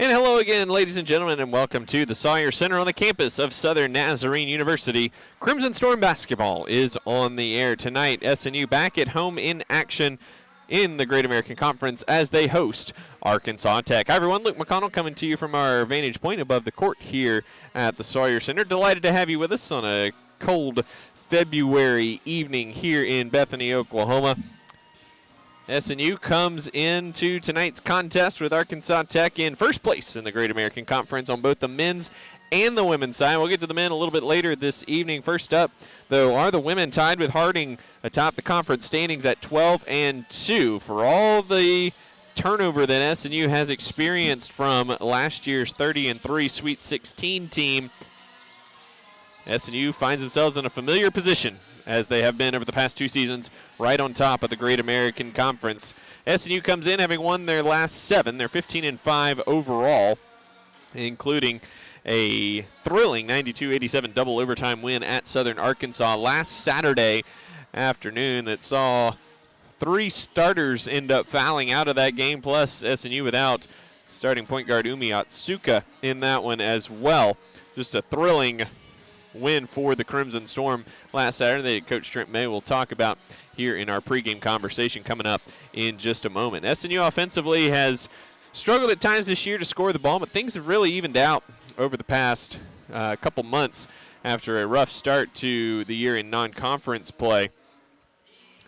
And hello again, ladies and gentlemen, and welcome to the Sawyer Center on the campus of Southern Nazarene University. Crimson Storm basketball is on the air tonight. SNU back at home in action in the Great American Conference as they host Arkansas Tech. Hi, everyone. Luke McConnell coming to you from our vantage point above the court here at the Sawyer Center. Delighted to have you with us on a cold February evening here in Bethany, Oklahoma. SNU comes into tonight's contest with Arkansas Tech in first place in the Great American Conference on both the men's and the women's side. We'll get to the men a little bit later this evening. First up, though, are the women tied with Harding atop the conference standings at 12-2. For all the turnover that SNU has experienced from last year's 30-3 Sweet 16 team, SNU finds themselves in a familiar position as they have been over the past two seasons, right on top of the Great American Conference. SNU comes in having won their last 7. They're 15-5 overall, including a thrilling 92-87 double overtime win at Southern Arkansas last Saturday afternoon that saw 3 starters end up fouling out of that game, plus SNU without starting point guard Umi Atsuka in that one as well. Just a thrilling win for the Crimson Storm last Saturday that Coach Trent May will talk about here in our pregame conversation coming up in just a moment. SNU offensively has struggled at times this year to score the ball, but things have really evened out over the past couple months after a rough start to the year in non-conference play.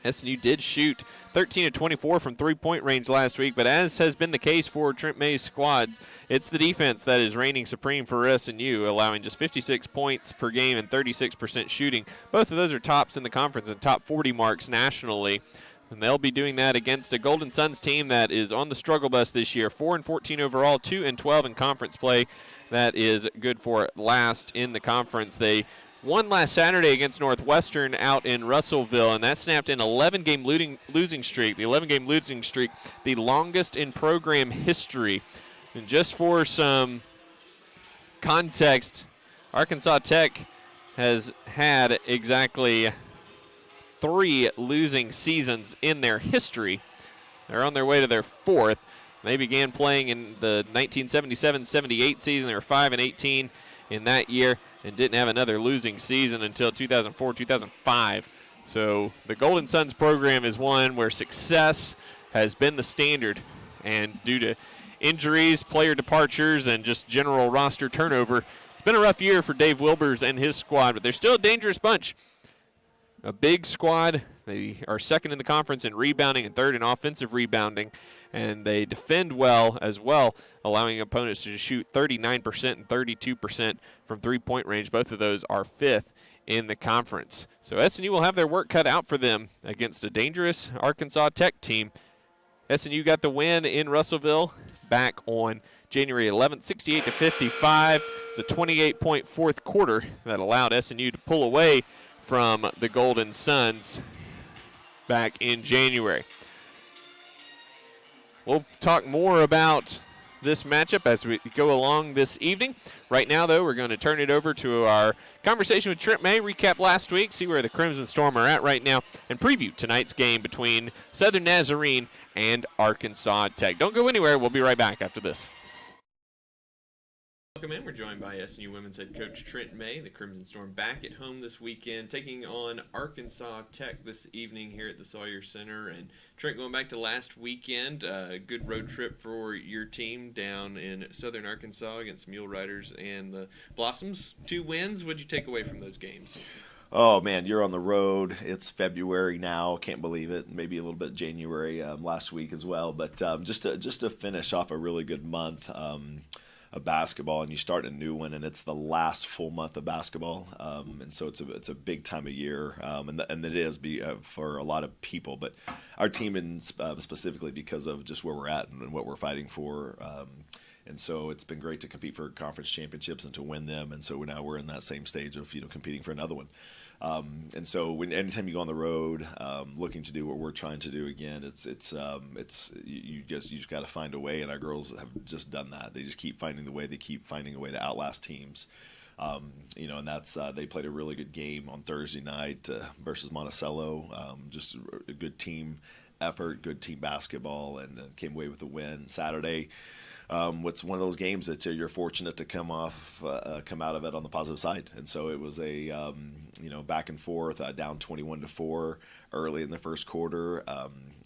SNU did shoot 13-24 from three-point range last week, but as has been the case for Trent May's squad, it's the defense that is reigning supreme for SNU, allowing just 56 points per game and 36% shooting. Both of those are tops in the conference and top 40 marks nationally. And they'll be doing that against a Golden Suns team that is on the struggle bus this year, 4-14 overall, 2-12 in conference play. That is good for last in the conference. They won last Saturday against Northwestern out in Russellville, and that snapped an 11-game losing streak. The 11-game losing streak, the longest in program history. And just for some context, Arkansas Tech has had exactly 3 losing seasons in their history. They're on their way to their 4th. They began playing in the 1977-78 season. They were 5-18 in that year and didn't have another losing season until 2004-2005. So the Golden Suns program is one where success has been the standard, and due to injuries, player departures, and just general roster turnover, it's been a rough year for Dave Wilbers and his squad, but they're still a dangerous bunch. A big squad. They are second in the conference in rebounding and third in offensive rebounding, and they defend well as well, allowing opponents to shoot 39% and 32% from three-point range. Both of those are 5th in the conference. So SNU will have their work cut out for them against a dangerous Arkansas Tech team. SNU got the win in Russellville back on January 11th, 68-55. It's a 28-point fourth quarter that allowed SNU to pull away from the Golden Suns back in January. We'll talk more about this matchup as we go along this evening. Right now, though, we're going to turn it over to our conversation with Trent May, recap last week, see where the Crimson Storm are at right now, and preview tonight's game between Southern Nazarene and Arkansas Tech. Don't go anywhere. We'll be right back after this. Welcome in. We're joined by SNU women's head coach Trent May. The Crimson Storm back at home this weekend, taking on Arkansas Tech this evening here at the Sawyer Center. And Trent, going back to last weekend, a good road trip for your team down in Southern Arkansas against Mule Riders and the Blossoms. 2 wins. What'd you take away from those games? Oh, man, you're on the road. It's February now. Can't believe it. Maybe a little bit January last week as well. But just to finish off a really good month of basketball, and you start a new one, and it's the last full month of basketball, and so it's a big time of year, and it is for a lot of people, but our team specifically because of just where we're at and what we're fighting for, and so it's been great to compete for conference championships and to win them, and so now we're in that same stage of competing for another one. And so anytime you go on the road, looking to do what we're trying to do again, you just got to find a way, and our girls have just done that. They just keep finding the way. They keep finding a way to outlast teams. And that's they played a really good game on Thursday night versus Monticello. Just a good team effort, good team basketball, and came away with a win. Saturday, it's one of those games that you're fortunate to come out of it on the positive side. And so it was a back and forth, down 21-4 early in the first quarter,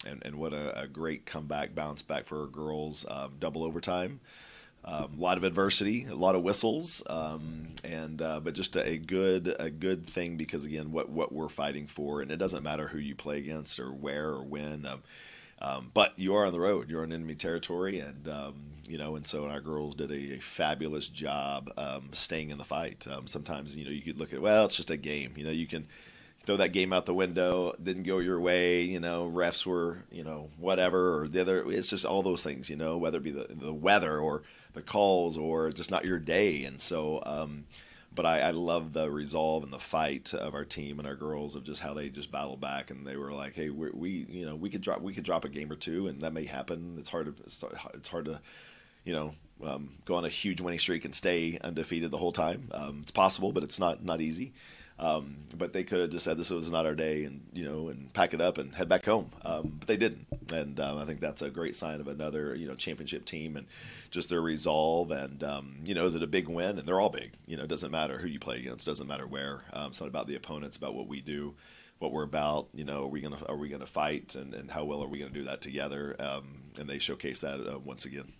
and what a great comeback, bounce back for our girls, double overtime. A lot of adversity, a lot of whistles, but just a good thing, because again, what we're fighting for, and it doesn't matter who you play against or where or when, but you are on the road, you're in enemy territory, and and so our girls did a fabulous job staying in the fight. Sometimes you could look at, well, it's just a game, you can throw that game out the window, didn't go your way, refs were, whatever, or the other. It's just all those things, whether it be the weather or the calls or just not your day. And so, but I love the resolve and the fight of our team and our girls, of just how they just battled back, and they were like, hey, we could drop a game or two, and that may happen. It's hard to go on a huge winning streak and stay undefeated the whole time. It's possible, but it's not easy. But they could have just said this was not our day, and pack it up and head back home. But they didn't, and I think that's a great sign of another championship team, and just their resolve. And is it a big win? And they're all big. It doesn't matter who you play against, doesn't matter where. It's not about the opponents, about what we do, what we're about. Are we gonna fight, and how well are we gonna do that together? And they showcase that once again.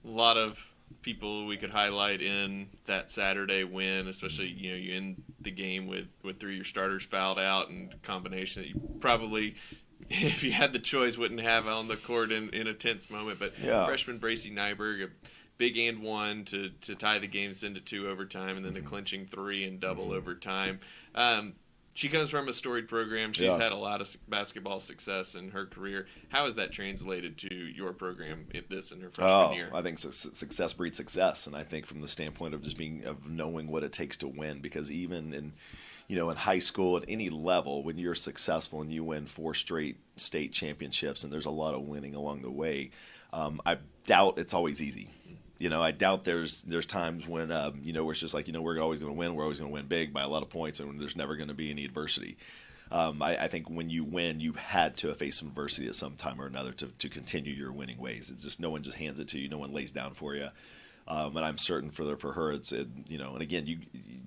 A lot of people we could highlight in that Saturday win, especially you end the game with three of your starters fouled out, and a combination that you probably, if you had the choice, wouldn't have on the court in a tense moment. But yeah. Freshman Bracey Nyberg, a big and one to tie the game, send it to overtime, and then the clinching three in double overtime. She comes from a storied program. She's had a lot of basketball success in her career. How has that translated to your program in her freshman year? I think success breeds success, and I think from the standpoint of just of knowing what it takes to win, because even in high school at any level, when you're successful and you win 4 straight state championships, and there's a lot of winning along the way, I doubt it's always easy. I doubt there's times when where it's just like, we're always going to win. We're always going to win big by a lot of points, and there's never going to be any adversity. I think when you win, you had to face some adversity at some time or another to continue your winning ways. It's just no one just hands it to you. No one lays down for you. And I'm certain for her, and again,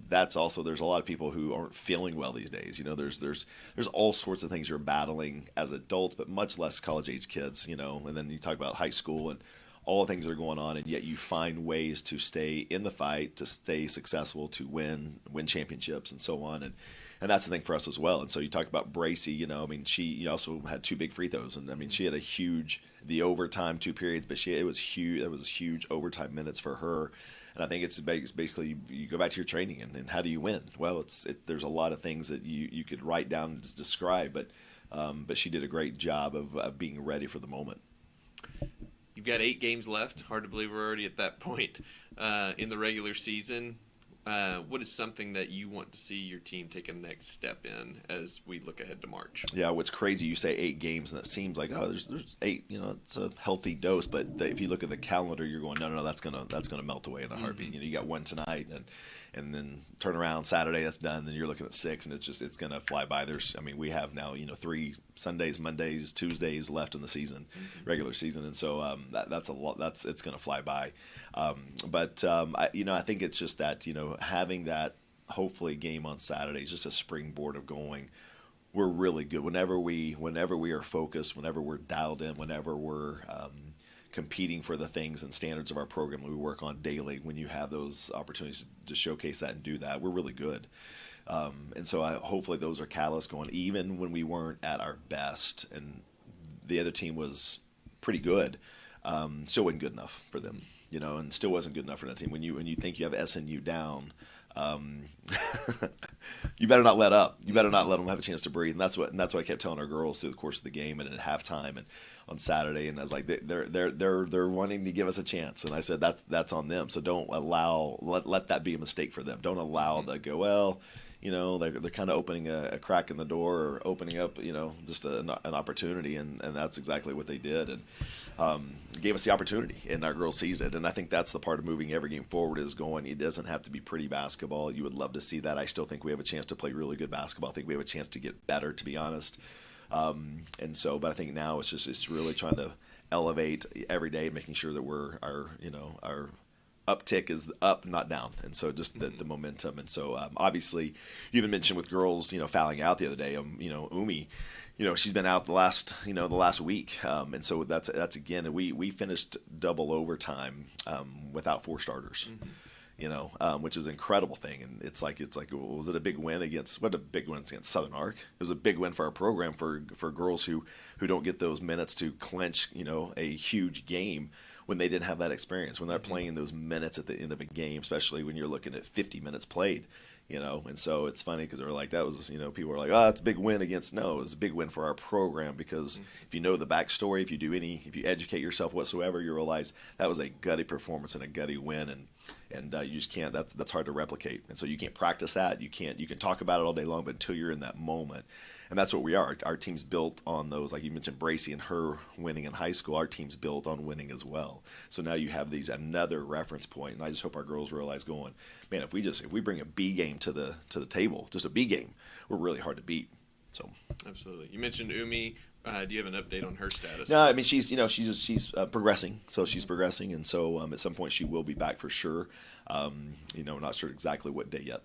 that's also, there's a lot of people who aren't feeling well these days. There's all sorts of things you're battling as adults, but much less college age kids. And then you talk about high school and all the things that are going on, and yet you find ways to stay in the fight, to stay successful, to win championships, and so on. And that's the thing for us as well. And so you talk about Bracey, she also had 2 big free throws, and she had the overtime 2 periods, but it was huge. It was huge overtime minutes for her. And I think it's basically, you go back to your training, and how do you win? Well, there's a lot of things that you could write down and describe, but she did a great job of being ready for the moment. You've got 8 games left. Hard to believe we're already at that point in the regular season. What is something that you want to see your team take a next step in as we look ahead to March? Yeah, what's crazy, you say 8 games, and it seems like, there's 8. It's a healthy dose. But if you look at the calendar, you're going, no, that's gonna melt away in a heartbeat. You got 1 tonight, and then turn around Saturday, that's done. Then you're looking at 6, and it's gonna fly by. We have now 3 Sundays, Mondays, Tuesdays left in the season, regular season, and so that's a lot. It's gonna fly by. I think it's just that having that hopefully game on Saturday is just a springboard of going, we're really good. Whenever we are focused, whenever we're dialed in, whenever we're competing for the things and standards of our program we work on daily, when you have those opportunities to showcase that and do that, we're really good. And so hopefully those are catalysts going, even when we weren't at our best and the other team was pretty good, still wasn't good enough for them, and still wasn't good enough for that team. When you think you have SNU down, you better not let up. You better not let them have a chance to breathe. And that's what I kept telling our girls through the course of the game and at halftime and on Saturday. And I was like, they're wanting to give us a chance. And I said, that's on them. So don't let that be a mistake for them. Don't allow the go, well, they're kind of opening a crack in the door or opening up, just an opportunity. And that's exactly what they did. And gave us the opportunity, and our girls seized it. And I think that's the part of moving every game forward is going, it doesn't have to be pretty basketball. You would love to see that. I still think we have a chance to play really good basketball. I think we have a chance to get better, to be honest. But I think now it's really trying to elevate every day, making sure that our uptick is up, not down. And so just the momentum. And so obviously, you even mentioned with girls, fouling out the other day. Umi, she's been out the last week. And so that's again, we finished double overtime without 4 starters. Which is an incredible thing. And it's like, was it a big win against Southern Arc? It was a big win for our program for girls who don't get those minutes to clinch, a huge game when they didn't have that experience, when they're playing those minutes at the end of a game, especially when you're looking at 50 minutes played. And so it's funny because they're like, that was, people are like, oh, it's a big win against. No, it's a big win for our program because if you know the backstory, if you educate yourself whatsoever, you realize that was a gutty performance and a gutty win, and you just can't. That's hard to replicate, and so you can't practice that. You can talk about it all day long, but until you're in that moment. And that's what we are. Our team's built on those, like you mentioned, Bracy and her winning in high school. Our team's built on winning as well. So now you have another reference point, and I just hope our girls realize going, man, if we bring a B game to the table, just a B game, we're really hard to beat. So absolutely. You mentioned Umi. Do you have an update on her status? No, I mean she's progressing. So she's progressing, and so at some point she will be back for sure. Not sure exactly what day yet.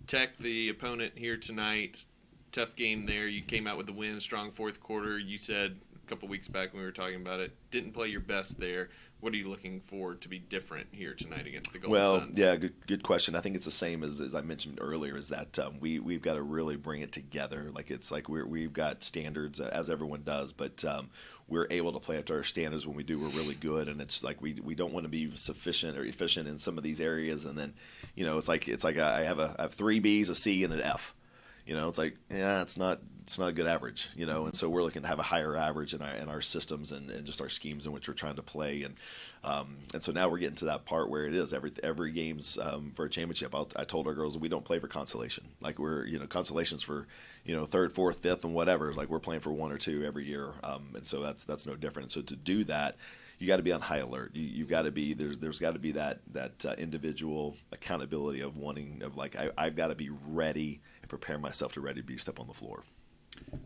Tech, the opponent here tonight. Tough game there. You came out with the win, strong fourth quarter. You said a couple weeks back when we were talking about it, didn't play your best there. What are you looking for to be different here tonight against the Golden Suns? Yeah, good question. I think it's the same as I mentioned earlier, is that we've got to really bring it together. It's like we've got standards, as everyone does, but we're able to play up to our standards. When we do, we're really good, and it's like we don't want to be sufficient or efficient in some of these areas, and then it's like I have 3 B's, a C, and an F. It's like, yeah, it's not a good average, and so we're looking to have a higher average in our systems and just our schemes in which we're trying to play, and so now we're getting to that part where it is every game's for a championship. I told our girls we don't play for consolation, like we're consolations for 3rd, 4th, 5th, and whatever. Like we're playing for 1 or 2 every year, and so that's no different. And so to do that, you got to be on high alert. You've got to be there's got to be that individual accountability of wanting of like I've got to be ready and prepare myself to ready to be step on the floor.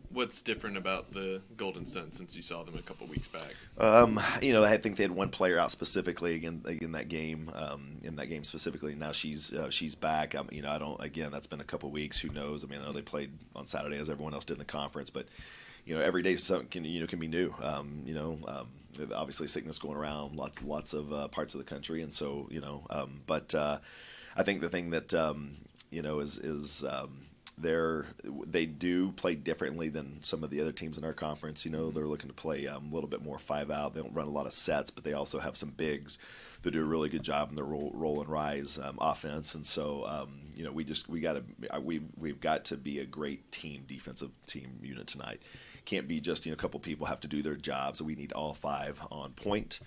What's different about the Golden Suns since you saw them a couple weeks back? I think they had one player out specifically in that game. In that game specifically, now she's back. I don't. Again, that's been a couple weeks. Who knows? I know they played on Saturday as everyone else did in the conference, but every day something can be new. Obviously sickness going around, lots of parts of the country, and so but I think the thing that is they do play differently than some of the other teams in our conference. They're looking to play a little bit more 5 out. They don't run a lot of sets, but they also have some bigs that do a really good job in their roll and rise offense. And so we've got to be a great defensive team unit tonight. Can't be just a couple people have to do their jobs. So we need all 5 on point,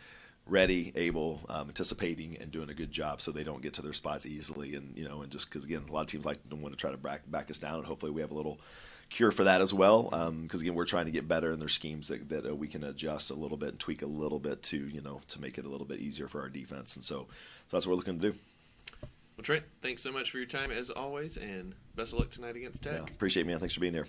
ready, able, anticipating, and doing a good job so they don't get to their spots easily. And and just because again, a lot of teams don't want to try to back us down, and hopefully we have a little cure for that as well. Because again, we're trying to get better in their schemes that we can adjust a little bit and tweak a little bit to to make it a little bit easier for our defense. And so that's what we're looking to do. Well, Trent, thanks so much for your time as always, and best of luck tonight against Tech. Yeah, appreciate it, man. Thanks for being here.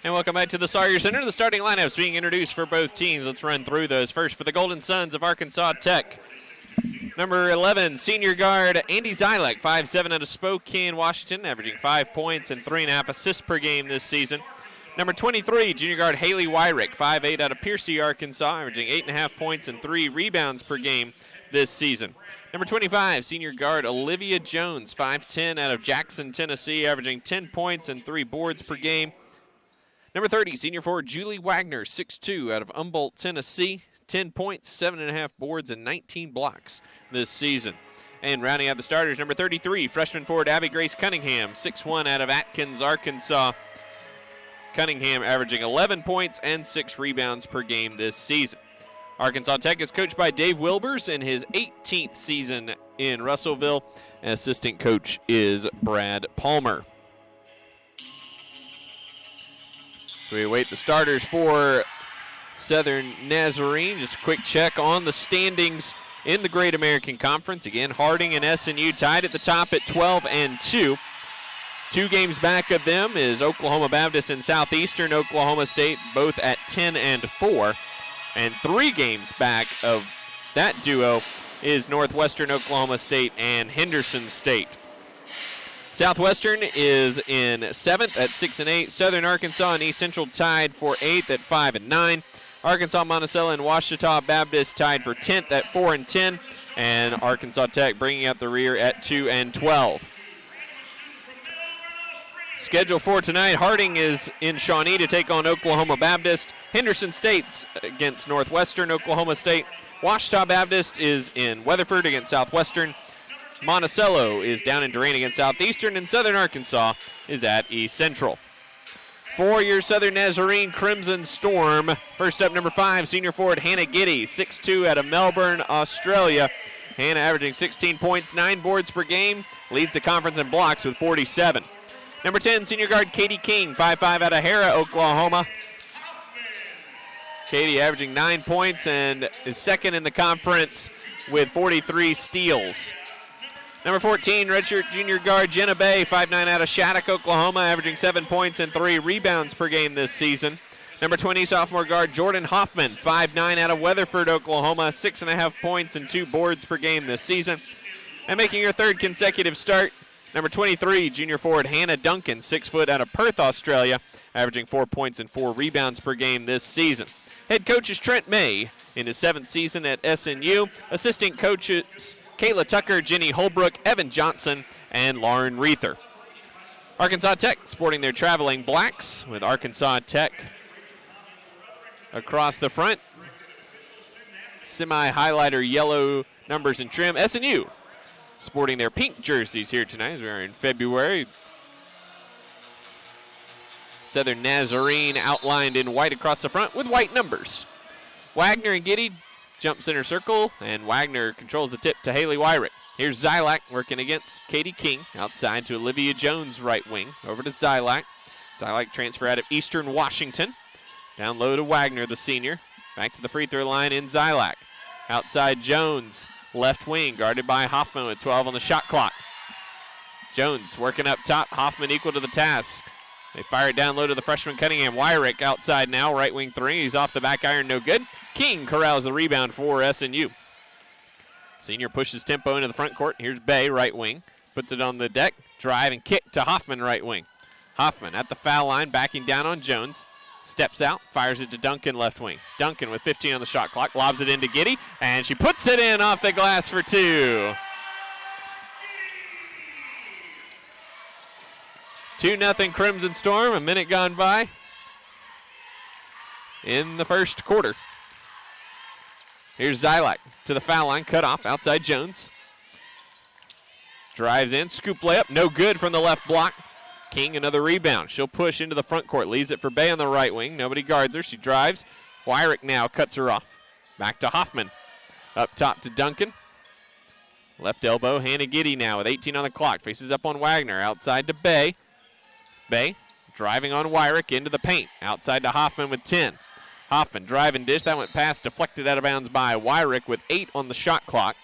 And welcome back to the Sawyer Center. The starting lineups being introduced for both teams. Let's run through those. First for the Golden Suns of Arkansas Tech. Number 11, senior guard Andy Zylak, 5'7" out of Spokane, Washington, averaging 5 points and 3.5 assists per game this season. Number 23, junior guard Haley Wyrick, 5'8" out of Piercy, Arkansas, averaging 8.5 points and 3 rebounds per game this season. Number 25, senior guard Olivia Jones, 5'10" out of Jackson, Tennessee, averaging 10 points and 3 boards per game. Number 30, senior forward Julie Wagner, 6'2", out of Humboldt, Tennessee, 10 points, 7.5 boards, and 19 blocks this season. And rounding out the starters, number 33, freshman forward Abby Grace Cunningham, 6'1", out of Atkins, Arkansas. Cunningham averaging 11 points and 6 rebounds per game this season. Arkansas Tech is coached by Dave Wilbers in his 18th season in Russellville. Assistant coach is Brad Palmer. So we await the starters for Southern Nazarene. Just a quick check on the standings in the Great American Conference. Again, Harding and SNU tied at the top at 12-2. 2 games back of them is Oklahoma Baptist and Southeastern Oklahoma State, both at 10-4. And 3 games back of that duo is Northwestern Oklahoma State and Henderson State. Southwestern is in 7th at 6-8. Southern Arkansas and East Central tied for 8th at 5-9. Arkansas, Monticello, and Ouachita Baptist tied for 10th at 4-10. And Arkansas Tech bringing up the rear at 2-12. Schedule for tonight, Harding is in Shawnee to take on Oklahoma Baptist. Henderson State's against Northwestern Oklahoma State. Ouachita Baptist is in Weatherford against Southwestern. Monticello is down in Durant against Southeastern, and Southern Arkansas is at East Central. For your Southern Nazarene Crimson Storm, first up, number 5, senior forward Hannah Giddy, 6'2", out of Melbourne, Australia. Hannah averaging 16 points, 9 boards per game, leads the conference in blocks with 47. Number 10, senior guard Katie King, 5'5", out of Hera, Oklahoma. Katie averaging 9 points and is second in the conference with 43 steals. Number 14, redshirt junior guard Jenna Bay, 5'9", out of Shattuck, Oklahoma, averaging 7 points and 3 rebounds per game this season. Number 20, sophomore guard Jordan Hoffman, 5'9", out of Weatherford, Oklahoma, 6.5 points and 2 boards per game this season. And making her 3rd consecutive start, number 23, junior forward Hannah Duncan, 6 foot out of Perth, Australia, averaging 4 points and 4 rebounds per game this season. Head coach is Trent May in his 7th season at SNU. Assistant coaches Kayla Tucker, Jenny Holbrook, Evan Johnson, and Lauren Reether. Arkansas Tech sporting their traveling blacks with Arkansas Tech across the front. Semi-highlighter yellow numbers and trim. SNU sporting their pink jerseys here tonight as we are in February. Southern Nazarene outlined in white across the front with white numbers. Wagner and Giddy jump center circle, and Wagner controls the tip to Haley Wyrick. Here's Zylak working against Katie King. Outside to Olivia Jones, right wing. Over to Zylak. Zylak transfer out of Eastern Washington. Down low to Wagner, the senior. Back to the free throw line in Zylak. Outside Jones, left wing, guarded by Hoffman with 12 on the shot clock. Jones working up top. Hoffman equal to the task. They fire it down low to the freshman Cunningham. Wyrick outside now, right wing 3. He's off the back iron, no good. King corrals the rebound for SNU. Senior pushes tempo into the front court. Here's Bay, right wing. Puts it on the deck. Drive and kick to Hoffman, right wing. Hoffman at the foul line, backing down on Jones. Steps out, fires it to Duncan, left wing. Duncan with 15 on the shot clock, lobs it into Giddy, and she puts it in off the glass for 2. 2-0 Crimson Storm, a minute gone by in the first quarter. Here's Zylak to the foul line, cut off, outside Jones. Drives in, scoop layup, no good from the left block. King, another rebound. She'll push into the front court, leaves it for Bay on the right wing. Nobody guards her, she drives. Wyrick now cuts her off. Back to Hoffman. Up top to Duncan. Left elbow, Hannah Giddy now with 18 on the clock. Faces up on Wagner, outside to Bay. Bay driving on Wyrick into the paint. Outside to Hoffman with 10. Hoffman driving dish. That went past, deflected out of bounds by Wyrick with 8 on the shot clock.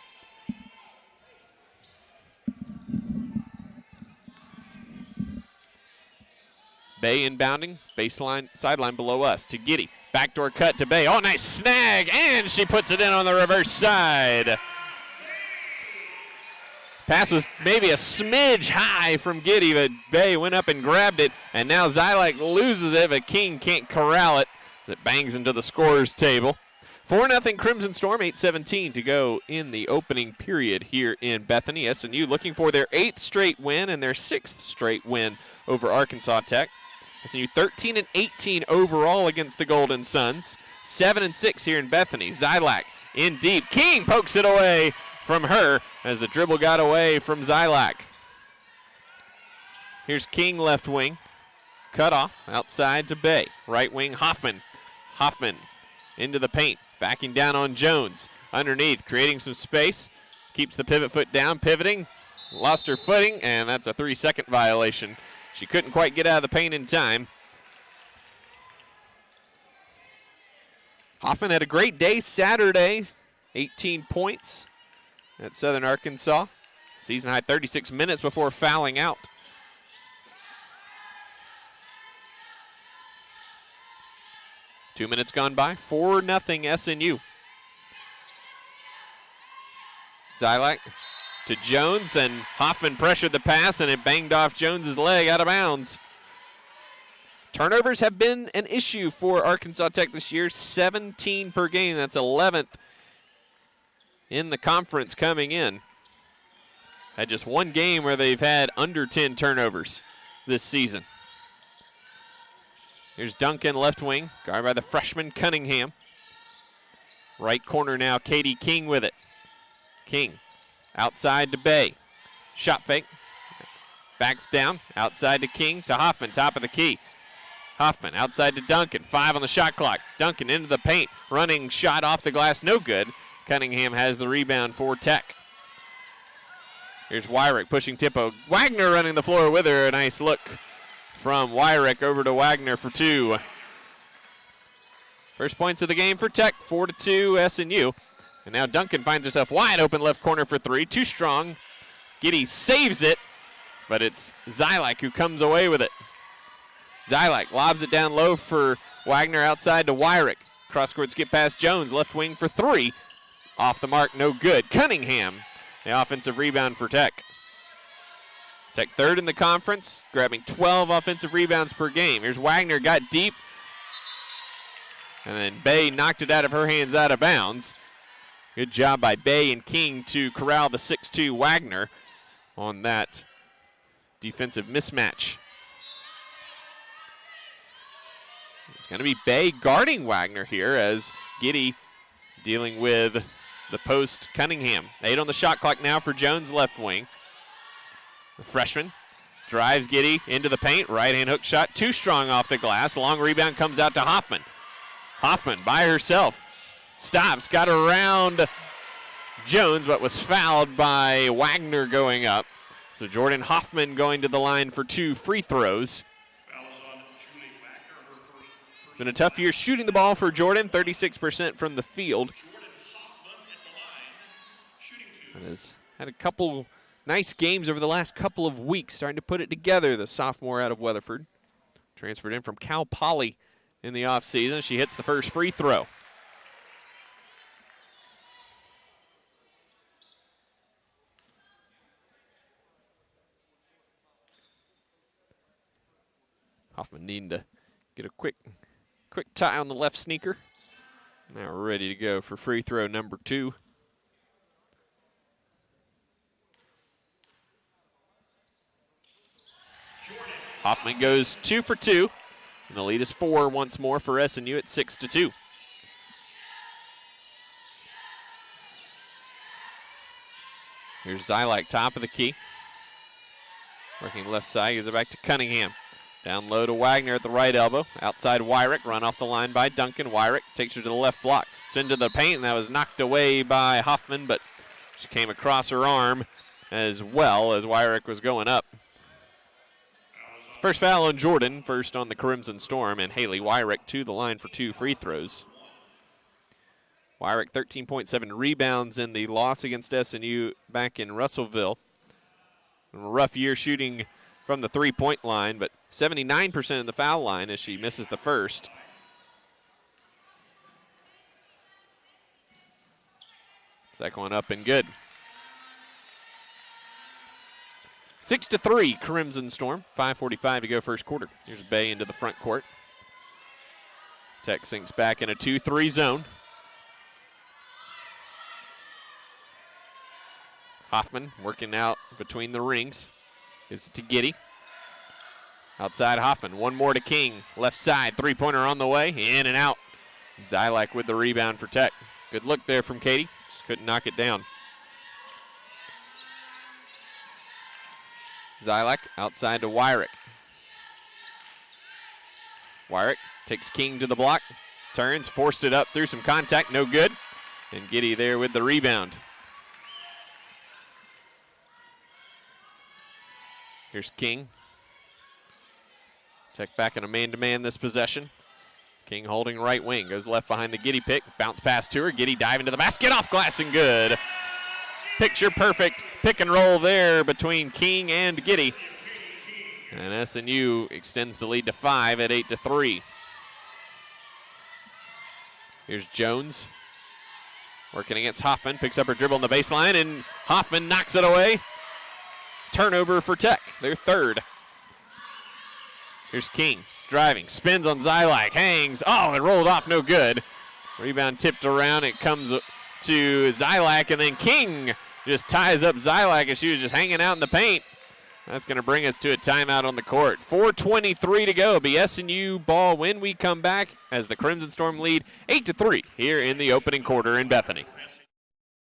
Bay inbounding, baseline, sideline below us to Giddy. Backdoor cut to Bay. Oh, nice snag, and she puts it in on the reverse side. Pass was maybe a smidge high from Giddy, but Bay went up and grabbed it, and now Zylak loses it, but King can't corral it. It bangs into the scorer's table. 4-0 Crimson Storm, 8:17 to go in the opening period here in Bethany. SNU looking for their 8th straight win and their 6th straight win over Arkansas Tech. SNU 13-18 overall against the Golden Suns. 7-6 here in Bethany. Zylak in deep. King pokes it away from her as the dribble got away from Zylak. Here's King left wing. Cut off outside to Bay. Right wing Hoffman. Hoffman into the paint. Backing down on Jones. Underneath, creating some space. Keeps the pivot foot down, pivoting. Lost her footing, and that's a 3-second violation. She couldn't quite get out of the paint in time. Hoffman had a great day Saturday. 18 points at Southern Arkansas. Season high 36 minutes before fouling out. Two minutes gone by, 4-0 SNU. Zylak to Jones, and Hoffman pressured the pass, and it banged off Jones's leg out of bounds. Turnovers have been an issue for Arkansas Tech this year, 17 per game. That's 11th in the conference coming in. Had just one game where they've had under 10 turnovers this season. Here's Duncan, left wing, guarded by the freshman Cunningham. Right corner now, Katie King with it. King, outside to Bay. Shot fake, backs down, outside to King, to Hoffman, top of the key. Hoffman, outside to Duncan, 5 on the shot clock. Duncan into the paint, running shot off the glass, no good. Cunningham has the rebound for Tech. Here's Wyrick pushing Tippo. Wagner running the floor with her, a nice look from Wyrick over to Wagner for 2. First points of the game for Tech, 4-2 SNU. And now Duncan finds herself wide open left corner for 3. Too strong. Giddy saves it, but it's Zylak who comes away with it. Zylak lobs it down low for Wagner outside to Wyrick. Cross-court skip past Jones, left wing for 3. Off the mark, no good. Cunningham, the offensive rebound for Tech. Tech third in the conference, grabbing 12 offensive rebounds per game. Here's Wagner, got deep. And then Bay knocked it out of her hands out of bounds. Good job by Bay and King to corral the 6'2 Wagner on that defensive mismatch. It's going to be Bay guarding Wagner here as Giddy dealing with the post Cunningham. 8 on the shot clock now for Jones, left wing. The freshman drives Giddy into the paint. Right-hand hook shot, too strong off the glass. Long rebound comes out to Hoffman. Hoffman by herself. Stops, got around Jones, but was fouled by Wagner going up. So Jordan Hoffman going to the line for 2 free throws. It's been a tough year shooting the ball for Jordan, 36% from the field. And has had a couple nice games over the last couple of weeks, starting to put it together, the sophomore out of Weatherford. Transferred in from Cal Poly in the offseason. She hits the first free throw. Hoffman needing to get a quick tie on the left sneaker. Now we're ready to go for free throw number 2. Hoffman goes 2 for 2. And the lead is 4 once more for SNU at 6-2. Here's Zylak, top of the key. Working left side, gives it back to Cunningham. Down low to Wagner at the right elbow. Outside Wyrick, run off the line by Duncan. Wyrick takes her to the left block. It's into the paint, and that was knocked away by Hoffman, but she came across her arm as well as Wyrick was going up. First foul on Jordan, first on the Crimson Storm, and Haley Wyrick to the line for 2 free throws. Wyrick 13.7 rebounds in the loss against SNU back in Russellville. A rough year shooting from the three-point line, but 79% in the foul line as she misses the first. Second one up and good. 6-3, Crimson Storm. 5:45 to go first quarter. Here's Bay into the front court. Tech sinks back in a 2-3 zone. Hoffman working out between the rings. Gives it to Giddy. Outside Hoffman. One more to King. Left side. Three-pointer on the way. In and out. Zylak with the rebound for Tech. Good look there from Katie. Just couldn't knock it down. Zylak outside to Wyrick. Wyrick takes King to the block. Turns. Forced it up through some contact. No good. And Giddy there with the rebound. Here's King. Tech back in a man-to-man this possession. King holding right wing. Goes left behind the Giddy pick. Bounce pass to her. Giddy diving to the basket. Off glass and good. Picture perfect pick and roll there between King and Giddy. And SNU extends the lead to 5 at 8-3. Here's Jones. Working against Hoffman. Picks up her dribble on the baseline, and Hoffman knocks it away. Turnover for Tech, their third. Here's King driving, spins on Zylak, hangs. Oh, it rolled off, no good. Rebound tipped around, it comes to Zylak, and then King just ties up Zylak as she was just hanging out in the paint. That's going to bring us to a timeout on the court. 4:23 to go. Be SNU ball when we come back as the Crimson Storm lead 8-3 here in the opening quarter in Bethany.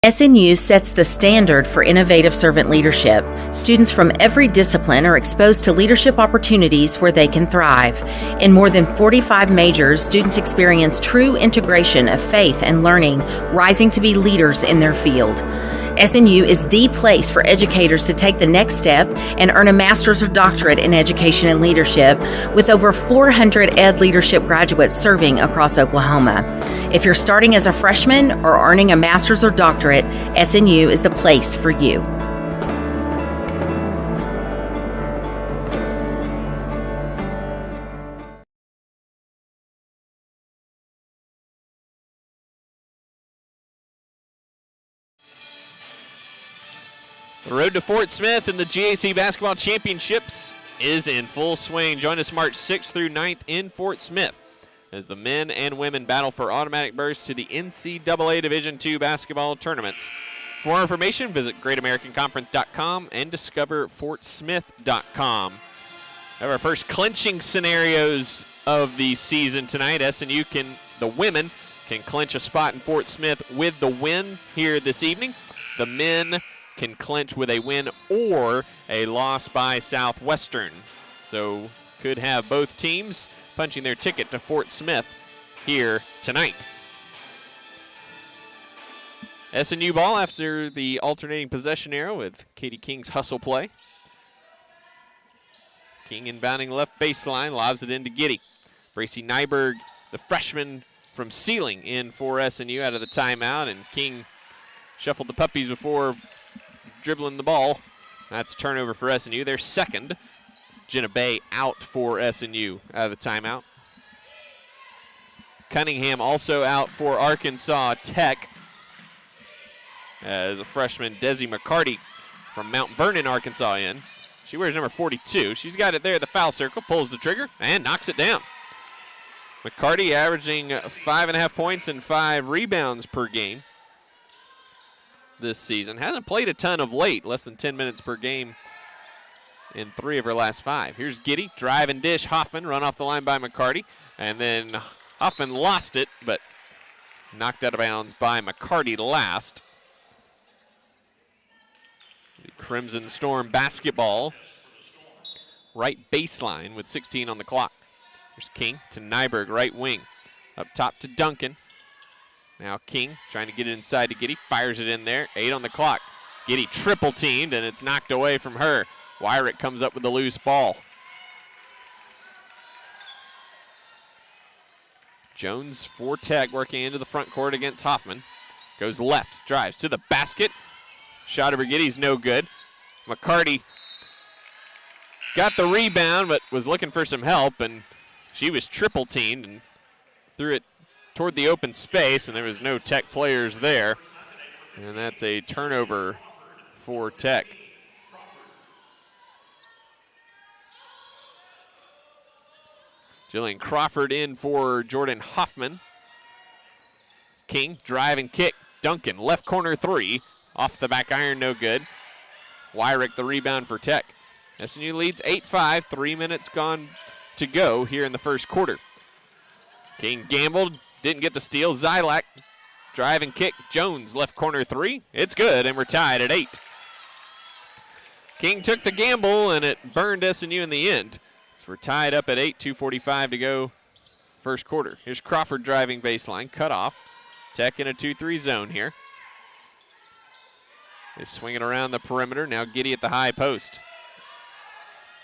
SNU sets the standard for innovative servant leadership. Students from every discipline are exposed to leadership opportunities where they can thrive. In more than 45 majors, students experience true integration of faith and learning, rising to be leaders in their field. SNU is the place for educators to take the next step and earn a master's or doctorate in education and leadership, with over 400 ed leadership graduates serving across Oklahoma. If you're starting as a freshman or earning a master's or doctorate, SNU is the place for you. The road to Fort Smith and the GAC Basketball Championships is in full swing. Join us March 6th through 9th in Fort Smith as the men and women battle for automatic berths to the NCAA Division II basketball tournaments. For more information, visit greatamericanconference.com and discoverfortsmith.com. We have our first clinching scenarios of the season tonight. SNU the women can clinch a spot in Fort Smith with the win here this evening. The men can clinch with a win or a loss by Southwestern. So could have both teams punching their ticket to Fort Smith here tonight. SNU ball after the alternating possession arrow with Katie King's hustle play. King inbounding left baseline, lobs it into Giddy. Bracy Nyberg, the freshman from Sealing, in for SNU out of the timeout, and King shuffled the puppies before dribbling the ball. That's a turnover for SNU. Their second. Jenna Bay out for SNU out of the timeout. Cunningham also out for Arkansas Tech as a freshman, Desi McCarty from Mount Vernon, Arkansas in. She wears number 42. She's got it there at the foul circle, pulls the trigger, and knocks it down. McCarty averaging 5.5 points and 5 rebounds per game this season. Hasn't played a ton of late, less than 10 minutes per game in 3 of her last 5. Here's Giddy, drive and dish. Hoffman run off the line by McCarty, and then Hoffman lost it, but knocked out of bounds by McCarty last. The Crimson Storm basketball, right baseline with 16 on the clock. Here's King to Nyberg, right wing. Up top to Duncan. Now King trying to get it inside to Giddy, fires it in there, 8 on the clock. Giddy triple teamed, and it's knocked away from her. Wyrick comes up with the loose ball. Jones for Tech working into the front court against Hoffman. Goes left, drives to the basket. Shot over Giddy's no good. McCarty got the rebound, but was looking for some help, and she was triple teamed and threw it toward the open space, and there was no Tech players there. And that's a turnover for Tech. Jillian Crawford in for Jordan Hoffman. King, drive and kick. Duncan, left corner three. Off the back iron, no good. Wyrick the rebound for Tech. SNU leads 8-5, 3 minutes gone to go here in the first quarter. King gambled, didn't get the steal. Zylak, drive and kick. Jones, left corner three. It's good, and we're tied at 8. King took the gamble, and it burned SNU in the end. So we're tied up at 8, 2:45 to go first quarter. Here's Crawford driving baseline, cut off. Tech in a 2-3 zone here. They swing it around the perimeter. Now Giddy at the high post.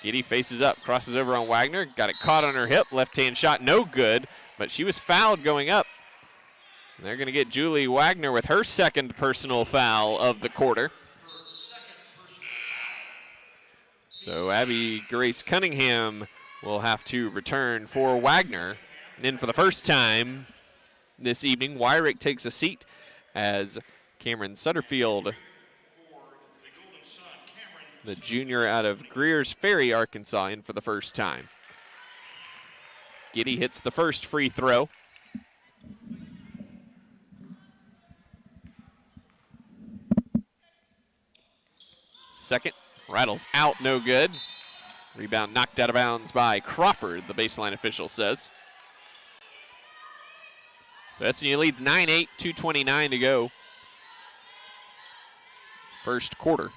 Giddy faces up, crosses over on Wagner. Got it caught on her hip. Left-hand shot, no good, but she was fouled going up. And they're going to get Julie Wagner with her second personal foul of the quarter. So Abby Grace Cunningham will have to return for Wagner. In for the first time this evening, Wyrick takes a seat as Cameron Sutterfield, the junior out of Greer's Ferry, Arkansas, in for the first time. Giddy hits the first free throw. Second, rattles out, no good. Rebound knocked out of bounds by Crawford, the baseline official says. So SNU leads 9-8, 2:29 to go. First quarter.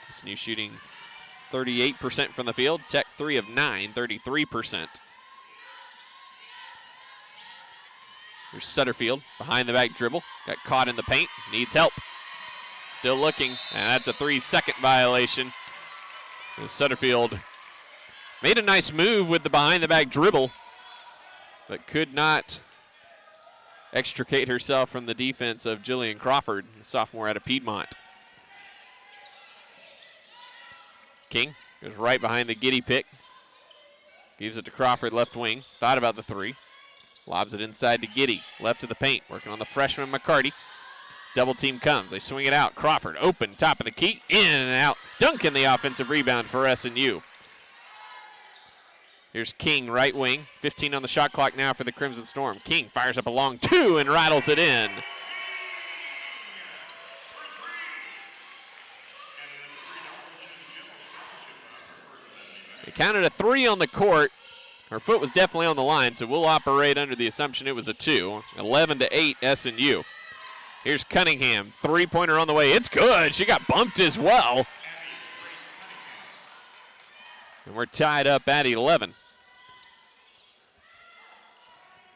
SNU shooting 38% from the field. Tech 3 of 9, 33%. There's Sutterfield, behind the back dribble. Got caught in the paint, needs help. Still looking, and that's a 3-second violation. And Sutterfield made a nice move with the behind the back dribble, but could not extricate herself from the defense of Jillian Crawford, the sophomore out of Piedmont. King goes right behind the Giddy pick. Gives it to Crawford, left wing. Thought about the three. Lobs it inside to Giddy, left to the paint, working on the freshman McCarty. Double team comes. They swing it out. Crawford open, top of the key, in and out. Duncan the offensive rebound for SNU. Here's King, right wing. 15 on the shot clock now for the Crimson Storm. King fires up a long two and rattles it in. They counted a 3 on the court. Her foot was definitely on the line, so we'll operate under the assumption it was a 2. 11-8 SNU. Here's Cunningham, three-pointer on the way. It's good. She got bumped as well. And we're tied up at 11.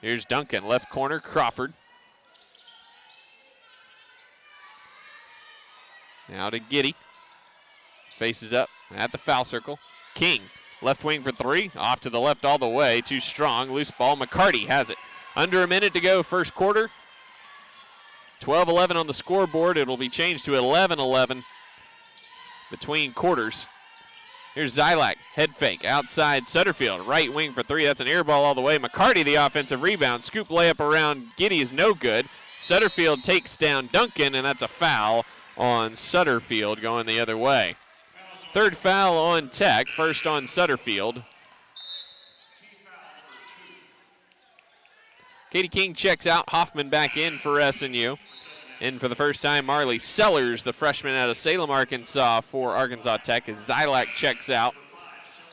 Here's Duncan, left corner, Crawford. Now to Giddy. Faces up at the foul circle. King, left wing for three. Off to the left all the way. Too strong. Loose ball. McCarty has it. Under a minute to go, first quarter. 12-11 on the scoreboard. It'll be changed to 11-11 between quarters. Here's Zylak, head fake, outside Sutterfield, right wing for three. That's an air ball all the way. McCarty, the offensive rebound. Scoop layup around Giddy is no good. Sutterfield takes down Duncan, and that's a foul on Sutterfield going the other way. Third foul on Tech, first on Sutterfield. Katie King checks out. Hoffman back in for SNU. In for the first time, Marley Sellers, the freshman out of Salem, Arkansas, for Arkansas Tech, as Zylak checks out.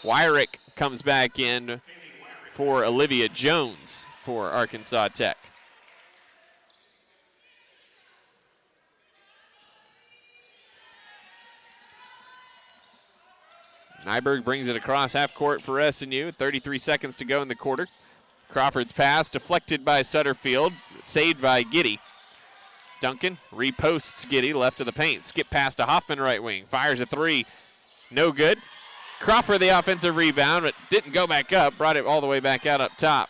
Wyrick comes back in for Olivia Jones for Arkansas Tech. Nyberg brings it across half court for SNU. 33 seconds to go in the quarter. Crawford's pass deflected by Sutterfield, saved by Giddy. Duncan reposts Giddy, left of the paint. Skip pass to Hoffman, right wing. Fires a three. No good. Crawford, the offensive rebound, but didn't go back up. Brought it all the way back out up top.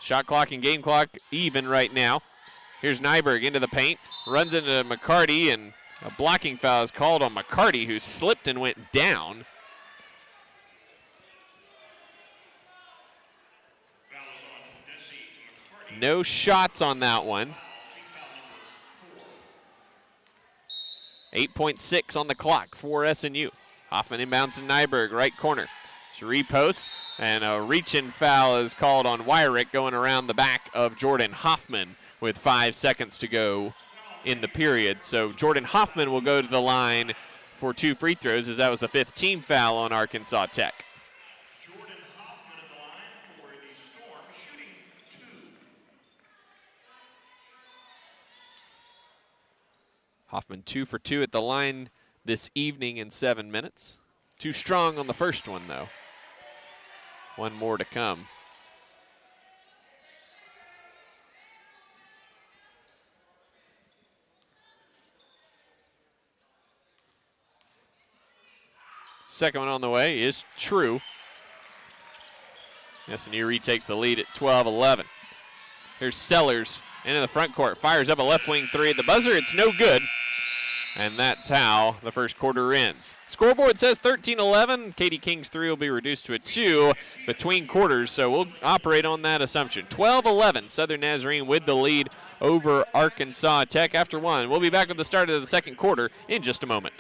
Shot clock and game clock even right now. Here's Nyberg into the paint. Runs into McCarty, and A blocking foul is called on McCarty, who slipped and went down. No shots on that one. 8.6 on the clock for SNU. Hoffman inbounds to Nyberg, right corner. She reposts, and a reach-in foul is called on Wyrick, going around the back of Jordan Hoffman with 5 seconds to go in the period. So Jordan Hoffman will go to the line for 2 free throws, as that was the 5th team foul on Arkansas Tech. Jordan Hoffman at the line for the Storm, shooting 2. Hoffman 2 for 2 at the line this evening in 7 minutes. Too strong on the first one, though. One more to come. Second one on the way is true. SNU retakes the lead at 12-11. Here's Sellers into the front court. Fires up a left wing 3 at the buzzer. It's no good. And that's how the first quarter ends. Scoreboard says 13-11. Katie King's 3 will be reduced to a 2 between quarters, so we'll operate on that assumption. 12-11, Southern Nazarene with the lead over Arkansas Tech after 1. We'll be back with the start of the second quarter in just a moment.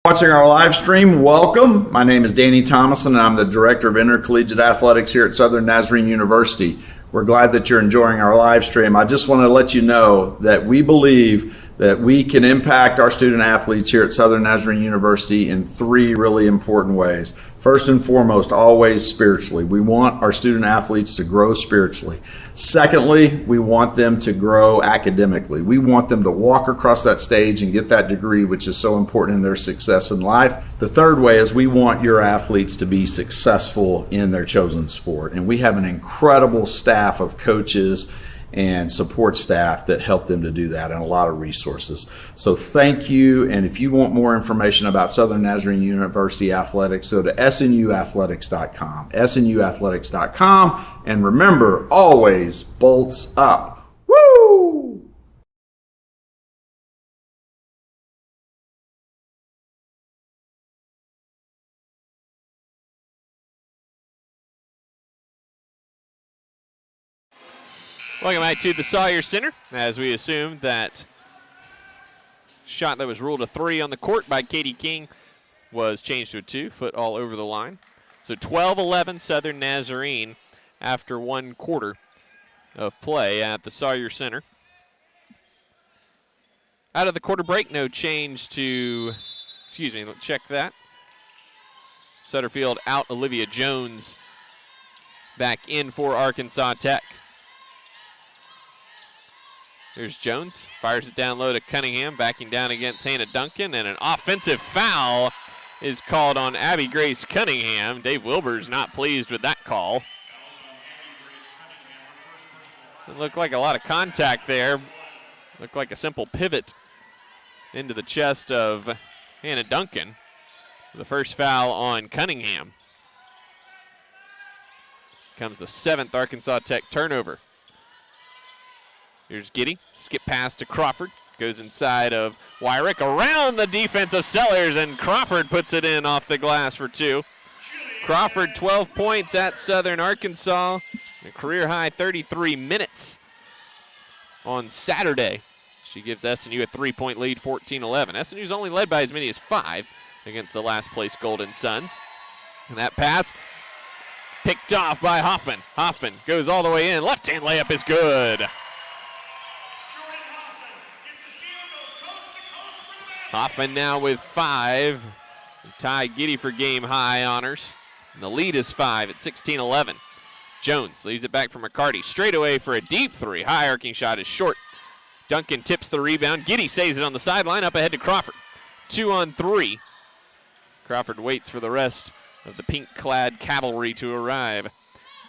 Watching our live stream, welcome. My name is Danny Thomason, and I'm the Director of Intercollegiate Athletics here at Southern Nazarene University. We're glad that you're enjoying our live stream. I just want to let you know that we believe that we can impact our student athletes here at Southern Nazarene University in 3 really important ways. First and foremost, always spiritually. We want our student athletes to grow spiritually. Secondly, we want them to grow academically. We want them to walk across that stage and get that degree, which is so important in their success in life. The third way is we want your athletes to be successful in their chosen sport. And we have an incredible staff of coaches and support staff that help them to do that, and a lot of resources. So thank you, and if you want more information about Southern Nazarene University Athletics, go to snuathletics.com, snuathletics.com, and remember, always bolts up. Woo! Welcome back to the Sawyer Center, as we assumed that shot that was ruled a 3 on the court by Katie King was changed to a 2, foot all over the line. So 12-11 Southern Nazarene after 1 quarter of play at the Sawyer Center. Out of the quarter break, no change to, let's check that. Sutterfield out, Olivia Jones back in for Arkansas Tech. There's Jones, fires it down low to Cunningham, backing down against Hannah Duncan, and an offensive foul is called on Abby Grace Cunningham. Dave Wilbur's not pleased with that call. It looked like a lot of contact there. Looked like a simple pivot into the chest of Hannah Duncan. The first foul on Cunningham. Comes the 7th Arkansas Tech turnover. Here's Giddy, skip pass to Crawford, goes inside of Wyrick, around the defense of Sellers, and Crawford puts it in off the glass for 2. Crawford, 12 points at Southern Arkansas, a career-high 33 minutes on Saturday. She gives SNU a 3-point lead, 14-11. SNU's only led by as many as 5 against the last-place Golden Suns. And that pass picked off by Hoffman. Hoffman goes all the way in. Left-hand layup is good. Hoffman now with 5. Ty Giddy for game high honors. And the lead is 5 at 16-11. Jones leaves it back for McCarty. Straight away for a deep 3. High arcing shot is short. Duncan tips the rebound. Giddy saves it on the sideline. Up ahead to Crawford. 2 on 3. Crawford waits for the rest of the pink-clad cavalry to arrive.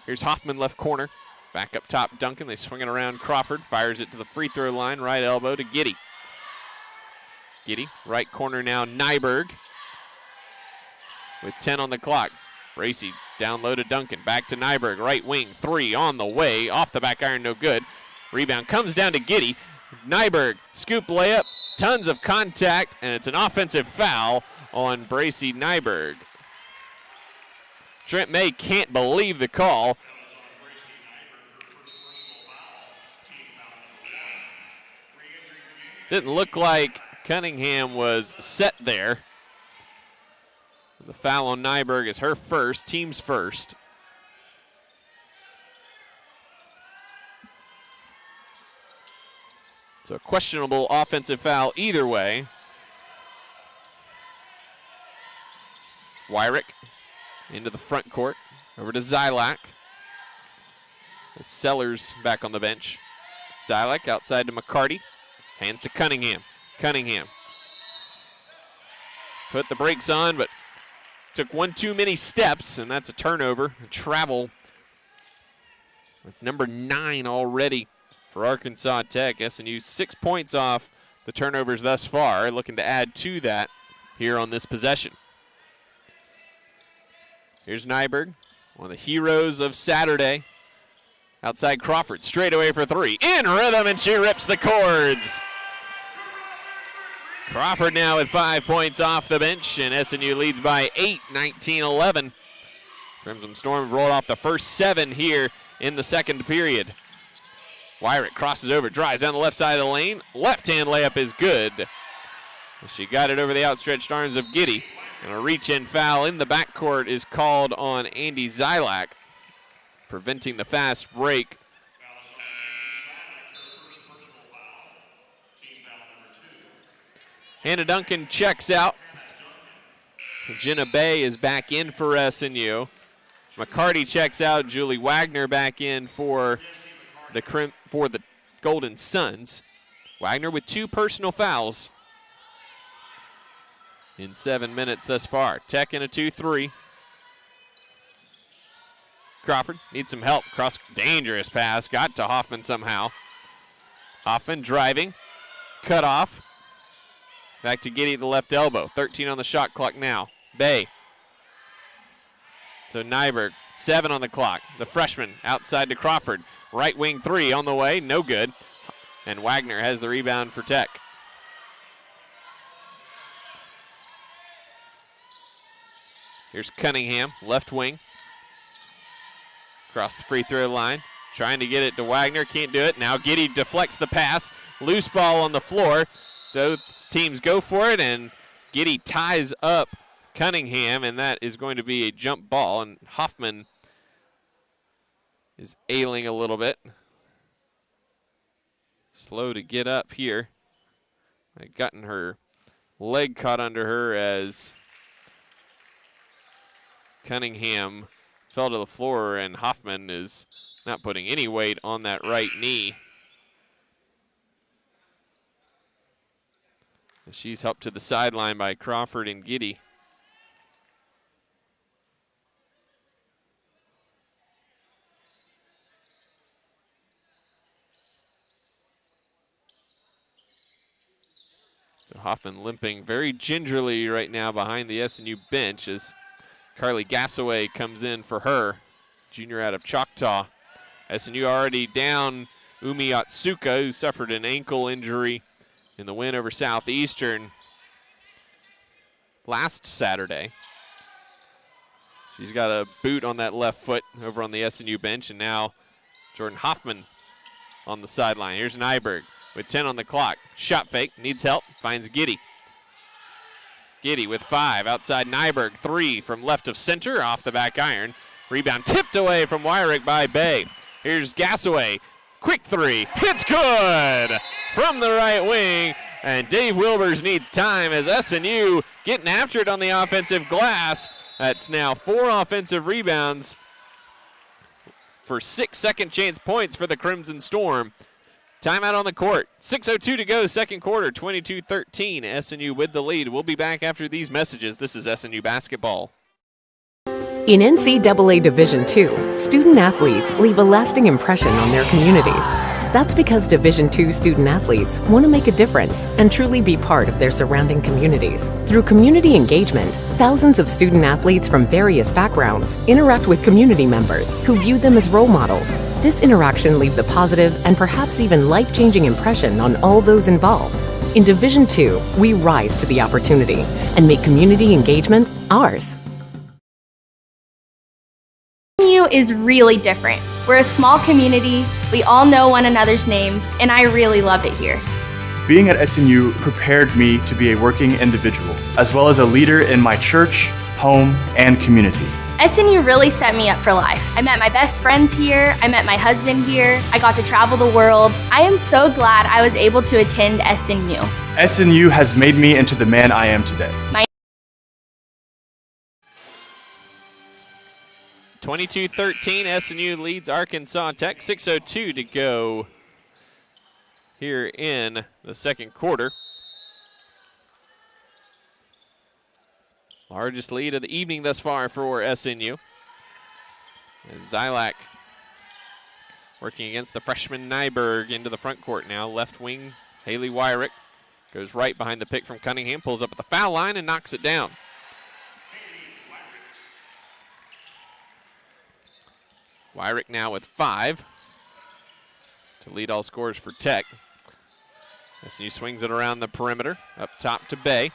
Here's Hoffman left corner. Back up top, Duncan. They swing it around Crawford. Fires it to the free throw line. Right elbow to Giddy. Giddy, right corner now, Nyberg. With 10 on the clock. Racy down low to Duncan. Back to Nyberg. Right wing, 3 on the way. Off the back iron, no good. Rebound comes down to Giddy. Nyberg, scoop layup, tons of contact, and it's an offensive foul on Bracy Nyberg. Trent May can't believe the call. Didn't look like Cunningham was set there. The foul on Nyberg is her first, team's first. So a questionable offensive foul either way. Wyrick into the front court, over to Zylak. Sellers back on the bench. Zylak outside to McCarty. Hands to Cunningham. Cunningham put the brakes on, but took one too many steps, and that's a turnover, a travel. That's number 9 already for Arkansas Tech. SNU 6 points off the turnovers thus far, looking to add to that here on this possession. Here's Nyberg, one of the heroes of Saturday. Outside Crawford, straight away for 3. In rhythm, and she rips the cords. Crawford now with 5 points off the bench, and SNU leads by 8, 19-11. Crimson Storm rolled off the first 7 here in the second period. Wyrick crosses over, drives down the left side of the lane. Left-hand layup is good. She got it over the outstretched arms of Giddy. And a reach-in foul in the backcourt is called on Andy Zylak, preventing the fast break. Hannah Duncan checks out. Jenna Bay is back in for SNU. McCarty checks out. Julie Wagner back in for the Golden Suns. Wagner with 2 personal fouls in 7 minutes thus far. Tech in a 2-3. Crawford needs some help. Cross, dangerous pass. Got to Hoffman somehow. Hoffman driving. Cut off. Back to Giddy at the left elbow. 13 on the shot clock now. Bay. So Nyberg, 7 on the clock. The freshman outside to Crawford. Right wing 3 on the way. No good. And Wagner has the rebound for Tech. Here's Cunningham, left wing. Across the free throw line. Trying to get it to Wagner. Can't do it. Now Giddy deflects the pass. Loose ball on the floor. Those teams go for it, and Giddy ties up Cunningham, and that is going to be a jump ball. And Hoffman is ailing a little bit. Slow to get up here. I've gotten her leg caught under her as Cunningham fell to the floor, and Hoffman is not putting any weight on that right knee. She's helped to the sideline by Crawford and Giddy. So Hoffman limping very gingerly right now behind the SNU bench as Carly Gassaway comes in for her, junior out of Choctaw. SNU already down Umi Atsuka, who suffered an ankle injury in the win over Southeastern last Saturday. She's got a boot on that left foot over on the SNU bench, and now Jordan Hoffman on the sideline. Here's Nyberg with 10 on the clock. Shot fake, needs help, finds Giddy. Giddy with 5, outside Nyberg, 3 from left of center, off the back iron. Rebound tipped away from Wyrick by Bay. Here's Gassaway, quick 3, it's good from the right wing, and Dave Wilbers needs time as SNU getting after it on the offensive glass. That's now 4 offensive rebounds for 6 second chance points for the Crimson Storm. Timeout on the court. 6:02 to go, second quarter, 22-13. SNU with the lead. We'll be back after these messages. This is SNU basketball. In NCAA Division II, student athletes leave a lasting impression on their communities. That's because Division II student athletes want to make a difference and truly be part of their surrounding communities. Through community engagement, Thousands of student athletes from various backgrounds interact with community members who view them as role models. This interaction leaves a positive and perhaps even life-changing impression on all those involved. In Division II, we rise to the opportunity and make community engagement ours. SNU is really different. We're a small community, we all know one another's names, and I really love it here. Being at SNU prepared me to be a working individual, as well as a leader in my church, home, and community. SNU really set me up for life. I met my best friends here, I met my husband here, I got to travel the world. I am so glad I was able to attend SNU. SNU has made me into the man I am today. 22-13, SNU leads Arkansas Tech. 6:02 to go here in the second quarter. Largest lead of the evening thus far for SNU. And Zylak working against the freshman Nyberg into the front court now. Left wing, Haley Wyrick goes right behind the pick from Cunningham, pulls up at the foul line and knocks it down. Wyrick now with 5 to lead all scorers for Tech. SNU swings it around the perimeter, up top to Bay.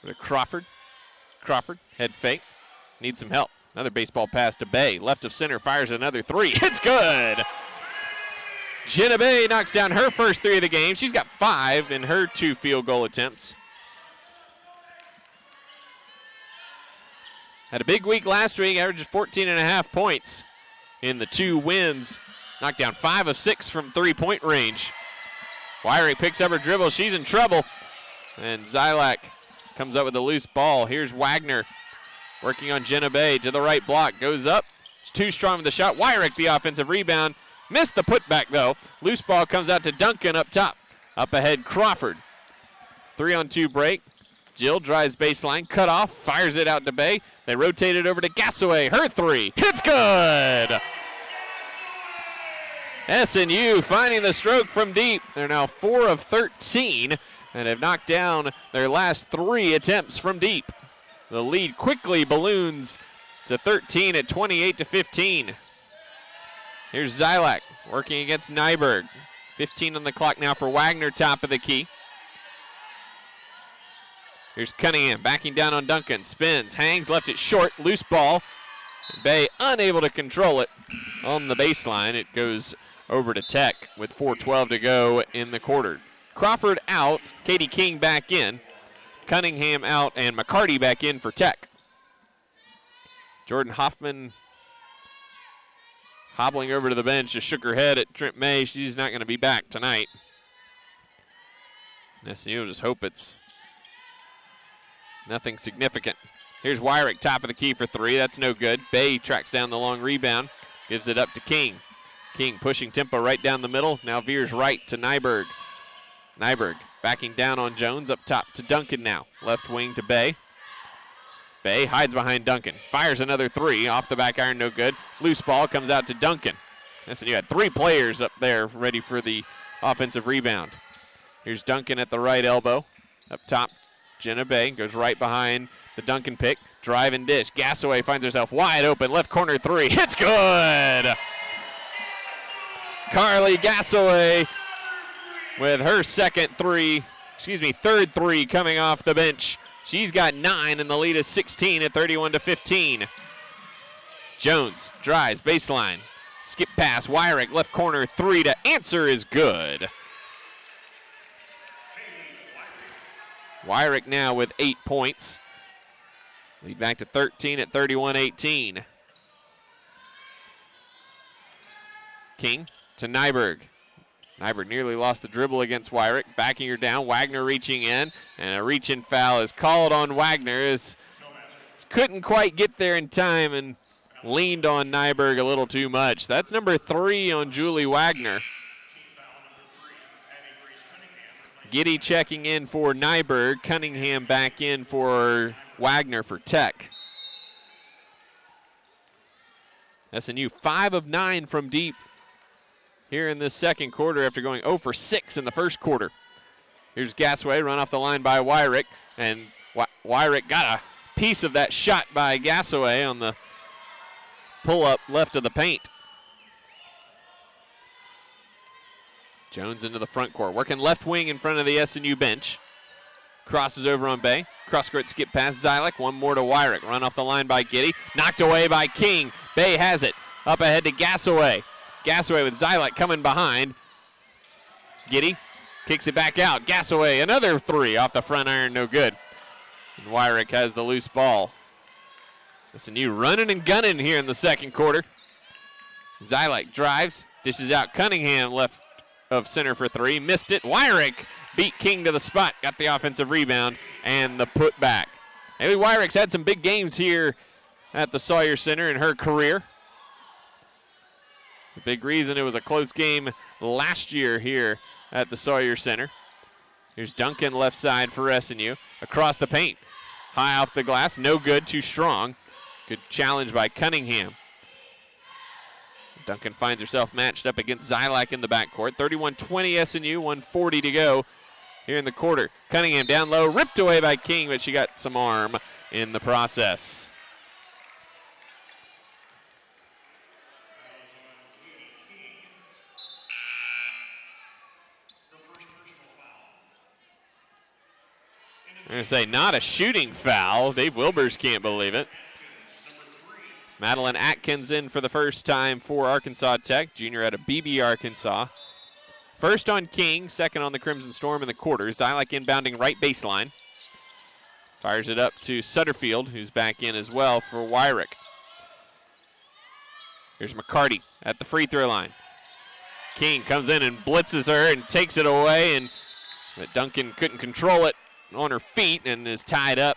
To Crawford. Crawford, head fake, needs some help. Another baseball pass to Bay. Left of center, fires another 3. It's good! Jenna Bay knocks down her first 3 of the game. She's got 5 in her 2 field goal attempts. Had a big week last week, averages 14.5 points in the 2 wins. Knocked down 5 of 6 from 3-point range. Wyrick picks up her dribble. She's in trouble. And Zylak comes up with a loose ball. Here's Wagner working on Jenna Bay to the right block. Goes up. It's too strong with the shot. Wyrick the offensive rebound. Missed the putback though. Loose ball comes out to Duncan up top. Up ahead Crawford. 3-on-2 break. Jill drives baseline, cut off, fires it out to Bay. They rotate it over to Gassaway. Her 3. It's good! SNU finding the stroke from deep. They're now 4 of 13 and have knocked down their last 3 attempts from deep. The lead quickly balloons to 13 at 28-15. Here's Zylak working against Nyberg. 15 on the clock now for Wagner, top of the key. Here's Cunningham backing down on Duncan. Spins, hangs, left it short, loose ball. Bay unable to control it on the baseline. It goes over to Tech with 4:12 to go in the quarter. Crawford out, Katie King back in, Cunningham out, and McCarty back in for Tech. Jordan Hoffman hobbling over to the bench, just shook her head at Trent May. She's not going to be back tonight. And SNU will just hope it's nothing significant. Here's Wyrick, top of the key for 3. That's no good. Bay tracks down the long rebound, gives it up to King. King pushing tempo right down the middle. Now veers right to Nyberg. Nyberg backing down on Jones, up top to Duncan now. Left wing to Bay. Bay hides behind Duncan. Fires another 3 off the back iron, no good. Loose ball comes out to Duncan. Listen, you had 3 players up there ready for the offensive rebound. Here's Duncan at the right elbow. Up top, Jenna Bay goes right behind the Duncan pick. Drive and dish. Gassaway finds herself wide open. Left corner 3. It's good! Carly Gassaway with her third 3 coming off the bench. She's got 9 and the lead is 16 at 31-15. Jones drives baseline. Skip pass. Wyrick left corner 3 to answer is good. Wyrick now with 8 points. Lead back to 13 at 31-18. King to Nyberg. Nyberg nearly lost the dribble against Wyrick. Backing her down. Wagner reaching in. And a reach-in foul is called on Wagner. As couldn't quite get there in time and leaned on Nyberg a little too much. That's number 3 on Julie Wagner. Giddy checking in for Nyberg. Cunningham back in for Wagner for Tech. SNU 5 of 9 from deep here in this second quarter after going 0 for 6 in the first quarter. Here's Here's Gasaway, run off the line by Wyrick, and Wyrick got a piece of that shot by Gasaway on the pull-up left of the paint. Jones into the front court, working left wing in front of the SNU bench. Crosses over on Bay. Cross-court skip past Zylak. One more to Wyrick. Run off the line by Giddy. Knocked away by King. Bay has it. Up ahead to Gasaway. Gasaway with Zylak coming behind. Giddy kicks it back out. Gasaway, another three off the front iron, no good. And Wyrick has the loose ball. SNU running and gunning here in the second quarter. Zylak drives, dishes out Cunningham left of center for three. Missed it. Wyrick beat King to the spot. Got the offensive rebound and the putback. Maybe Wyrick's had some big games here at the Sawyer Center in her career. The big reason it was a close game last year here at the Sawyer Center. Here's Duncan left side for SNU. Across the paint. High off the glass. No good. Too strong. Good challenge by Cunningham. Duncan finds herself matched up against Zylak in the backcourt. 31-20 SNU. 1:40 to go here in the quarter. Cunningham down low. Ripped away by King, but she got some arm in the process. I'm going to say not a shooting foul. Dave Wilbers can't believe it. Madeline Atkins in for the first time for Arkansas Tech. Junior out of BB Arkansas. First on King, second on the Crimson Storm in the quarter. Zylak inbounding right baseline. Fires it up to Sutterfield, who's back in as well for Wyrick. Here's McCarty at the free throw line. King comes in and blitzes her and takes it away, but Duncan couldn't control it on her feet and is tied up.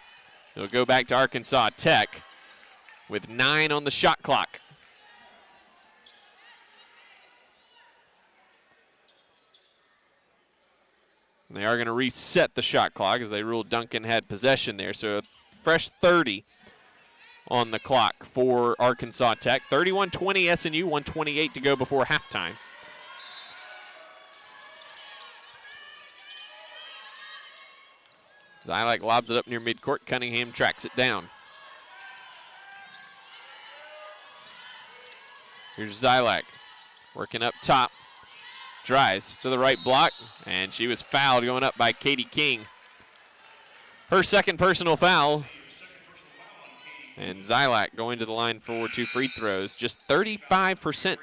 It'll go back to Arkansas Tech with 9 on the shot clock. And they are going to reset the shot clock as they ruled Duncan had possession there. So a fresh 30 on the clock for Arkansas Tech. 31-20 SNU, 1:28 to go before halftime. Zylak lobs it up near midcourt. Cunningham tracks it down. Here's Zylak working up top. Drives to the right block, and she was fouled going up by Katie King. Her second personal foul. And Zylak going to the line for 2 free throws. Just 35%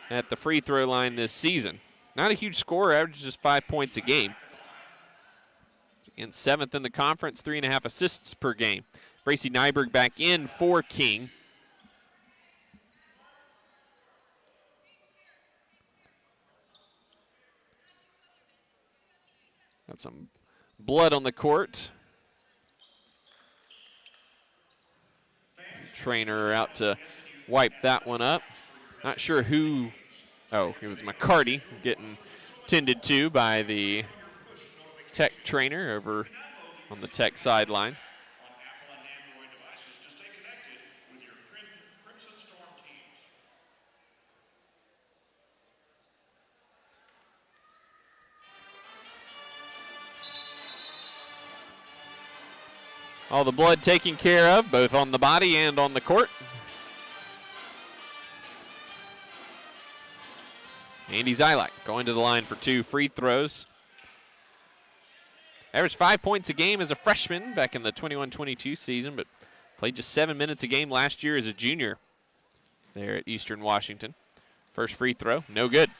at the free throw line this season. Not a huge score, averages just 5 points a game. And 7th in the conference, 3.5 assists per game. Bracy Nyberg back in for King. Got some blood on the court. Trainer out to wipe that one up. Not sure who. Oh, it was McCarty getting tended to by the Tech trainer over on the Tech sideline. All the blood taken care of, both on the body and on the court. Andy Zylak going to the line for 2 free throws. Averaged 5 points a game as a freshman back in the 21-22 season, but played just 7 minutes a game last year as a junior there at Eastern Washington. First free throw, no good.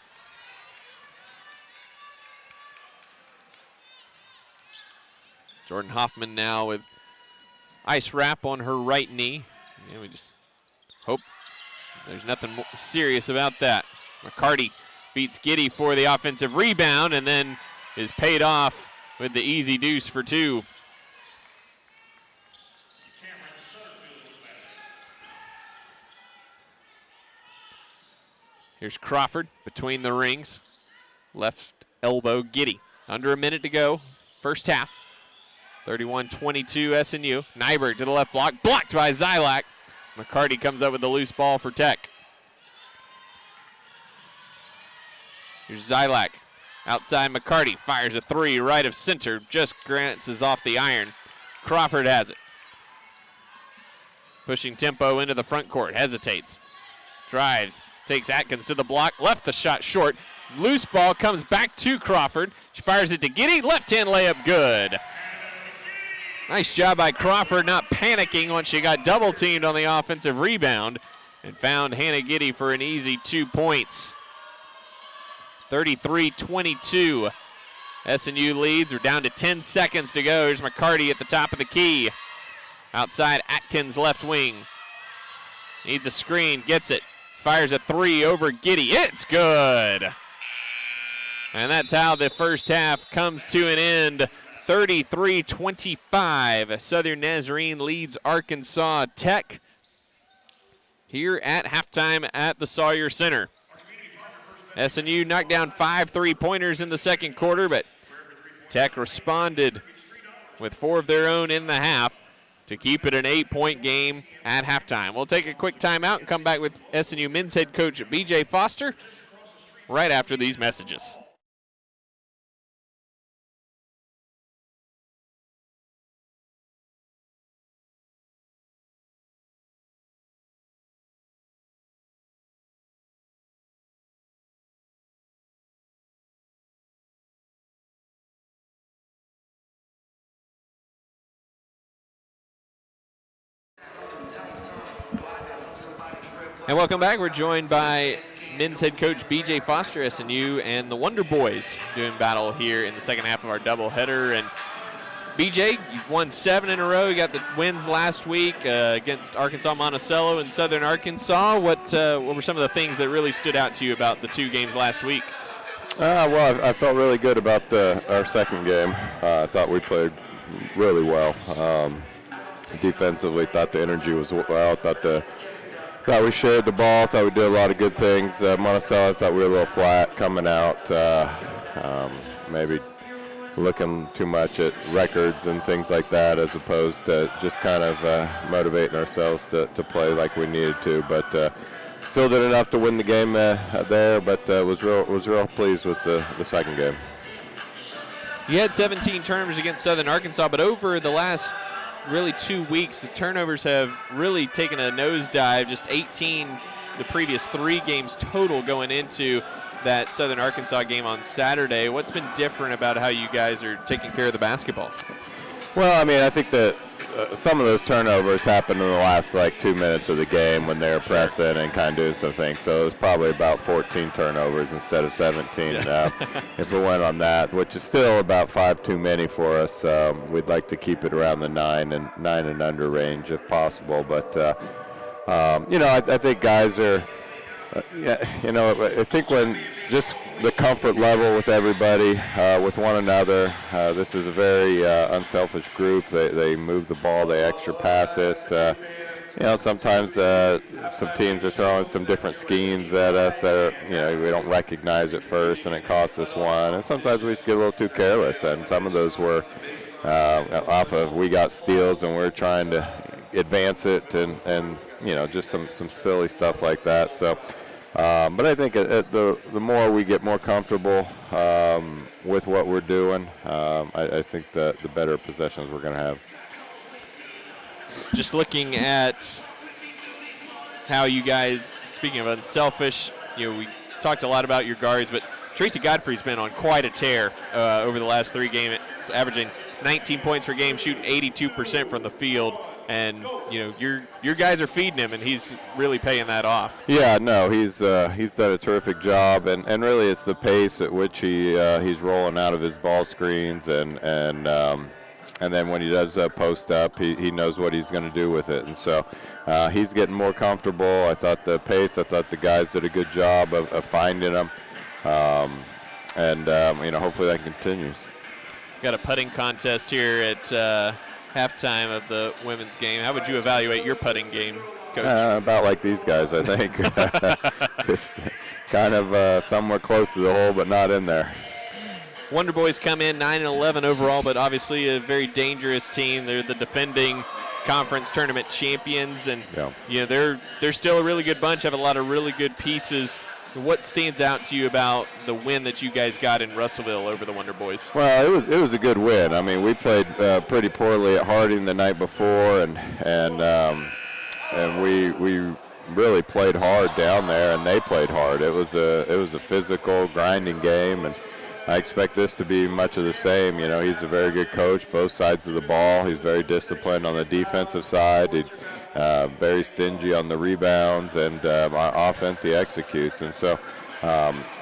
Jordan Hoffman now with ice wrap on her right knee. And we just hope there's nothing serious about that. McCarty beats Giddy for the offensive rebound and then is paid off with the easy deuce for 2. Here's Crawford between the rings. Left elbow Giddy. Under a minute to go. First half. 31-22 SNU. Nyberg to the left block. Blocked by Zylak. McCarty comes up with the loose ball for Tech. Here's Zylak. Outside, McCarty fires a three, right of center, just glances off the iron. Crawford has it. Pushing tempo into the front court, hesitates. Drives, takes Atkins to the block, left the shot short. Loose ball comes back to Crawford. She fires it to Giddy, left-hand layup good. Nice job by Crawford, not panicking once she got double-teamed on the offensive rebound and found Hannah Giddy for an easy 2 points. 33-22. SNU leads. We're down to 10 seconds to go. Here's McCarty at the top of the key. Outside, Atkins left wing. Needs a screen, gets it. Fires a three over Giddy. It's good. And that's how the first half comes to an end. 33-25. Southern Nazarene leads Arkansas Tech here at halftime at the Sawyer Center. SNU knocked down 5 3-pointers in the second quarter, but Tech responded with 4 of their own in the half to keep it an 8-point game at halftime. We'll take a quick timeout and come back with SNU men's head coach B.J. Foster right after these messages. And welcome back. We're joined by men's head coach B.J. Foster, SNU, and the Wonder Boys doing battle here in the second half of our doubleheader. And B.J., you've won 7 in a row. You got the wins last week against Arkansas Monticello and Southern Arkansas. What were some of the things that really stood out to you about the 2 games last week? Well, I felt really good about our second game. I thought we played really well. Defensively, thought the energy was well. Thought we shared the ball. Thought we did a lot of good things. Monticello, thought we were a little flat coming out. Maybe looking too much at records and things like that, as opposed to just kind of motivating ourselves to play like we needed to. But still did enough to win the game there. But was real pleased with the second game. You had 17 turnovers against Southern Arkansas, but over the last really 2 weeks, the turnovers have really taken a nosedive. Just 18 the previous 3 games total going into that Southern Arkansas game on Saturday. What's been different about how you guys are taking care of the basketball? Well, I mean, I think that some of those turnovers happened in the last 2 minutes of the game when they were pressing and kind of doing some things. So it was probably about 14 turnovers instead of 17 if we went on that, which is still about 5 too many for us. We'd like to keep it around the 9 and under range if possible. But I think guys are, I think when just the comfort level with everybody, with one another. This is a very unselfish group. They move the ball, they extra pass it. Sometimes some teams are throwing some different schemes at us that are, we don't recognize at first, and it costs us one. And sometimes we just get a little too careless, and some of those were off of we got steals and we're trying to advance it, and just some silly stuff like that. So. But I think the more we get more comfortable with what we're doing, I think the better possessions we're going to have. Just looking at how you guys, speaking of unselfish, we talked a lot about your guards, but Tracy Godfrey's been on quite a tear over the last 3 games, averaging 19 points per game, shooting 82% from the field. And your guys are feeding him, and he's really paying that off. Yeah, no, he's done a terrific job, and really it's the pace at which he's rolling out of his ball screens, and then when he does post up, he knows what he's going to do with it, and so he's getting more comfortable. I thought the guys did a good job of finding him, and hopefully that continues. Got a putting contest here at halftime of the women's game. How would you evaluate your putting game, Coach? About like these guys, I think. Just kind of somewhere close to the hole, but not in there. Wonder Boys come in 9-11 overall, but obviously a very dangerous team. They're the defending conference tournament champions, and they're still a really good bunch. Have a lot of really good pieces. What stands out to you about the win that you guys got in Russellville over the Wonder Boys? Well, it was a good win. I mean, we played pretty poorly at Harding the night before, and we really played hard down there, and they played hard. It was a physical, grinding game, and I expect this to be much of the same. You know, he's a very good coach, both sides of the ball. He's very disciplined on the defensive side. He's very stingy on the rebounds, and on offense he executes. And so,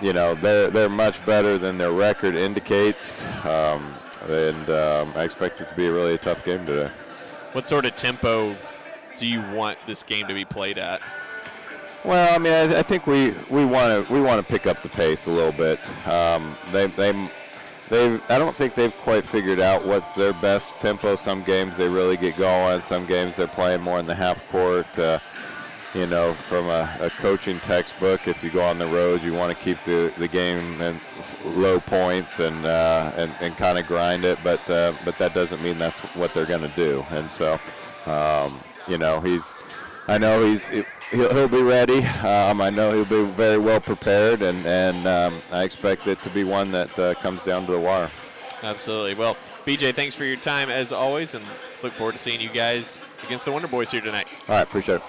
you know, they're much better than their record indicates, and I expect it to be a really tough game today. What sort of tempo do you want this game to be played at? Well, I mean, I think we want to pick up the pace a little bit. I don't think they've quite figured out what's their best tempo. Some games they really get going. Some games they're playing more in the half court. You know, from a coaching textbook, if you go on the road, you want to keep the game in low points and kind of grind it. But that doesn't mean that's what they're going to do. And so, you know, he'll be ready. I know he'll be very well prepared, and I expect it to be one that comes down to the wire. Absolutely. Well, BJ, thanks for your time as always, and look forward to seeing you guys against the Wonder Boys here tonight. All right, appreciate it.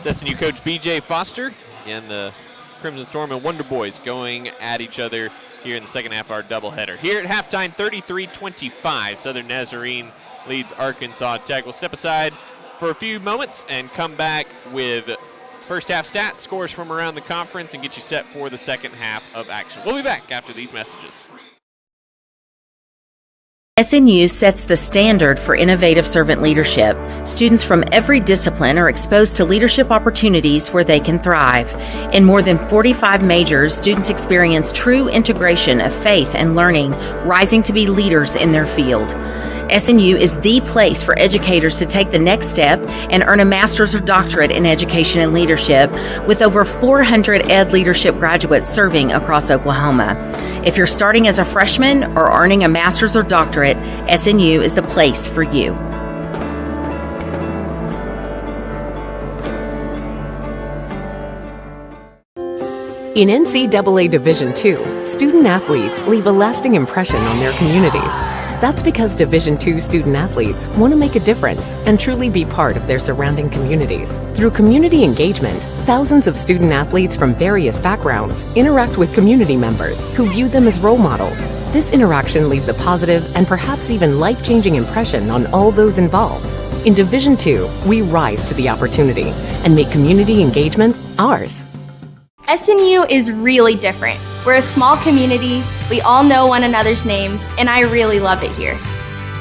It's SNU coach BJ Foster and the Crimson Storm and Wonder Boys going at each other here in the second half of our doubleheader. Here at halftime, 33-25, Southern Nazarene leads Arkansas Tech. We'll step aside for a few moments and come back with first half stats, scores from around the conference, and get you set for the second half of action. We'll be back after these messages. SNU sets the standard for innovative servant leadership. Students from every discipline are exposed to leadership opportunities where they can thrive. In more than 45 majors, students experience true integration of faith and learning, rising to be leaders in their field. SNU is the place for educators to take the next step and earn a master's or doctorate in education and leadership, with over 400 ed leadership graduates serving across Oklahoma. If you're starting as a freshman or earning a master's or doctorate, SNU is the place for you. In NCAA Division II, student athletes leave a lasting impression on their communities. That's because Division II student athletes want to make a difference and truly be part of their surrounding communities. Through community engagement, thousands of student athletes from various backgrounds interact with community members who view them as role models. This interaction leaves a positive and perhaps even life-changing impression on all those involved. In Division II, we rise to the opportunity and make community engagement ours. SNU is really different. We're a small community, we all know one another's names, and I really love it here.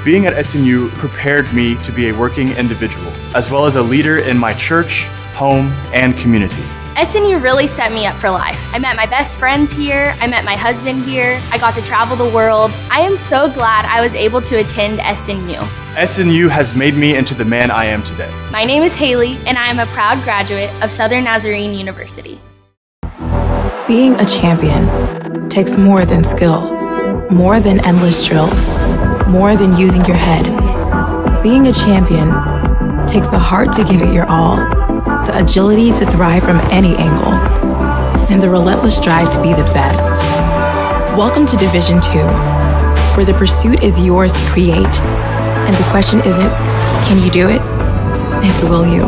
Being at SNU prepared me to be a working individual, as well as a leader in my church, home, and community. SNU really set me up for life. I met my best friends here, I met my husband here, I got to travel the world. I am so glad I was able to attend SNU. SNU has made me into the man I am today. My name is Haley, and I am a proud graduate of Southern Nazarene University. Being a champion takes more than skill, more than endless drills, more than using your head. Being a champion takes the heart to give it your all, the agility to thrive from any angle, and the relentless drive to be the best. Welcome to Division II, where the pursuit is yours to create, and the question isn't, can you do it? It's, will you?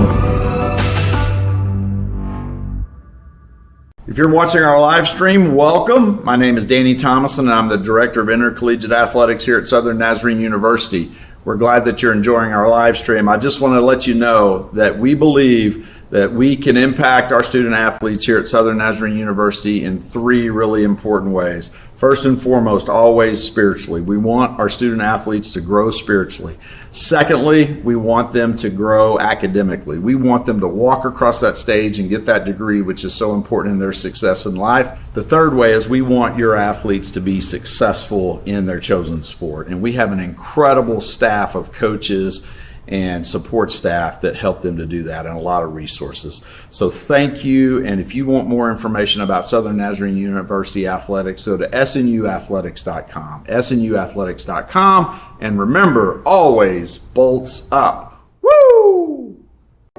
If you're watching our live stream, welcome. My name is Danny Thomason, and I'm the Director of Intercollegiate Athletics here at Southern Nazarene University. We're glad that you're enjoying our live stream. I just want to let you know that we believe that we can impact our student athletes here at Southern Nazarene University in three really important ways. First and foremost, always spiritually. We want our student athletes to grow spiritually. Secondly, we want them to grow academically. We want them to walk across that stage and get that degree, which is so important in their success in life. The third way is we want your athletes to be successful in their chosen sport. And we have an incredible staff of coaches and support staff that help them to do that, and a lot of resources. So thank you, and if you want more information about Southern Nazarene University Athletics, go to snuathletics.com, snuathletics.com, and remember, always bolts up. Woo!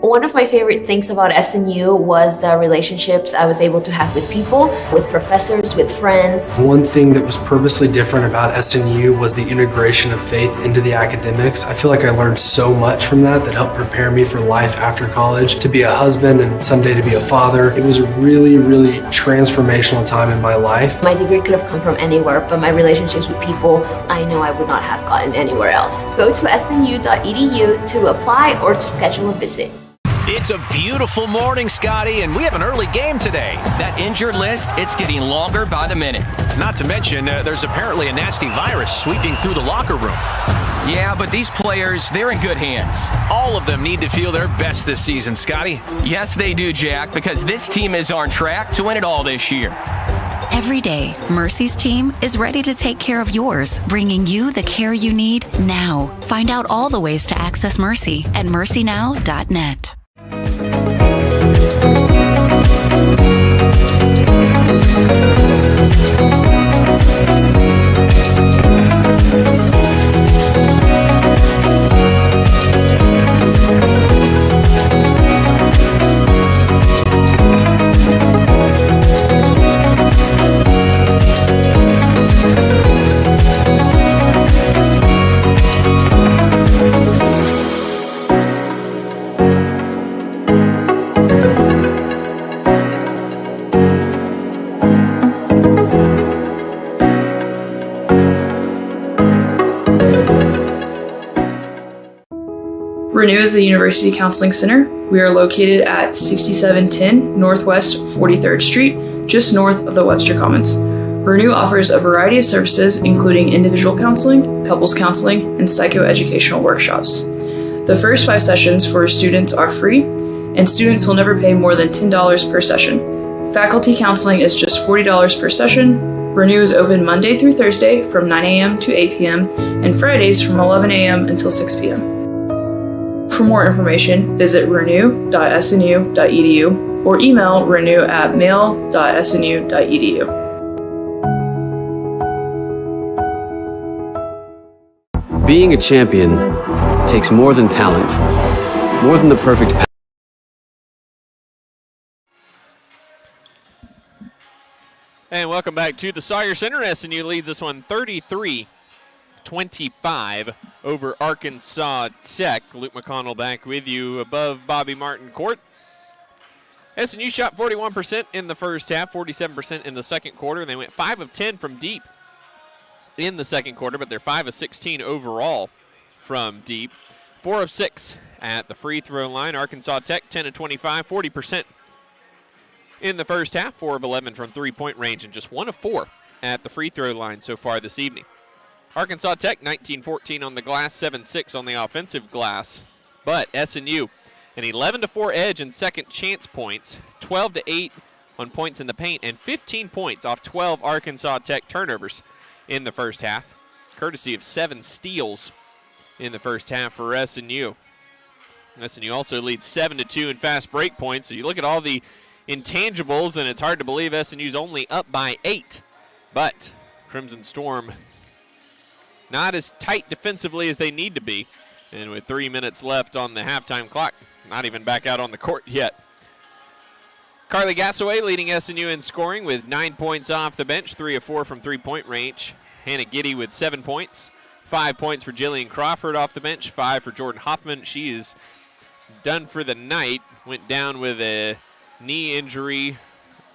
One of my favorite things about SNU was the relationships I was able to have with people, with professors, with friends. One thing that was purposely different about SNU was the integration of faith into the academics. I feel like I learned so much from that helped prepare me for life after college, to be a husband and someday to be a father. It was a really, really transformational time in my life. My degree could have come from anywhere, but my relationships with people, I know I would not have gotten anywhere else. Go to snu.edu to apply or to schedule a visit. It's a beautiful morning, Scotty, and we have an early game today. That injured list, it's getting longer by the minute. Not to mention, there's apparently a nasty virus sweeping through the locker room. Yeah, but these players, they're in good hands. All of them need to feel their best this season, Scotty. Yes, they do, Jack, because this team is on track to win it all this year. Every day, Mercy's team is ready to take care of yours, bringing you the care you need now. Find out all the ways to access Mercy at mercynow.net. Renew is the University Counseling Center. We are located at 6710 Northwest 43rd Street, just north of the Webster Commons. Renew offers a variety of services, including individual counseling, couples counseling, and psychoeducational workshops. The first 5 sessions for students are free, and students will never pay more than $10 per session. Faculty counseling is just $40 per session. Renew is open Monday through Thursday from 9 a.m. to 8 p.m. and Fridays from 11 a.m. until 6 p.m. For more information, visit renew.snu.edu or email renew@mail.snu.edu. Being a champion takes more than talent, more than the perfect path. And welcome back to the Sawyer Center. SNU leads this one 33-25 over Arkansas Tech. Luke McConnell back with you above Bobby Martin Court. SNU shot 41% in the first half, 47% in the second quarter. They went 5 of 10 from deep in the second quarter, but they're 5 of 16 overall from deep. 4 of 6 at the free throw line. Arkansas Tech 10 of 25, 40% in the first half, 4 of 11 from three-point range, and just 1 of 4 at the free throw line so far this evening. Arkansas Tech 19-14 on the glass, 7-6 on the offensive glass, but SNU an 11-4 edge in second chance points, 12-8 on points in the paint, and 15 points off 12 Arkansas Tech turnovers in the first half, courtesy of 7 steals in the first half for SNU. SNU also leads 7-2 in fast break points, so you look at all the intangibles, and it's hard to believe SNU's only up by 8. But Crimson Storm not as tight defensively as they need to be. And with 3 minutes left on the halftime clock, not even back out on the court yet. Carly Gassaway leading SNU in scoring with 9 points off the bench, 3 of 4 from three-point range. Hannah Giddy with 7 points. 5 points for Jillian Crawford off the bench, 5 for Jordan Hoffman. She is done for the night. Went down with a knee injury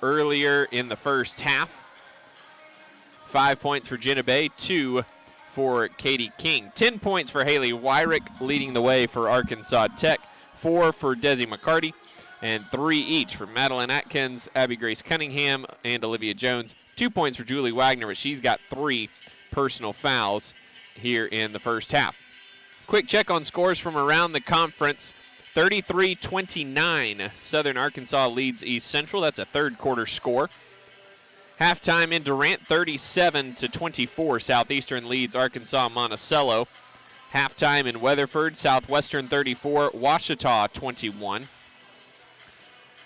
earlier in the first half. 5 points for Jenna Bay, 2 for Katie King. 10 points for Haley Wyrick, leading the way for Arkansas Tech. 4 for Desi McCarty, and 3 each for Madeline Atkins, Abby Grace Cunningham, and Olivia Jones. 2 points for Julie Wagner, but she's got 3 personal fouls here in the first half. Quick check on scores from around the conference. 33-29, Southern Arkansas leads East Central. That's a third quarter score. Halftime in Durant, 37-24, Southeastern leads Arkansas Monticello. Halftime in Weatherford, Southwestern 34, Ouachita 21.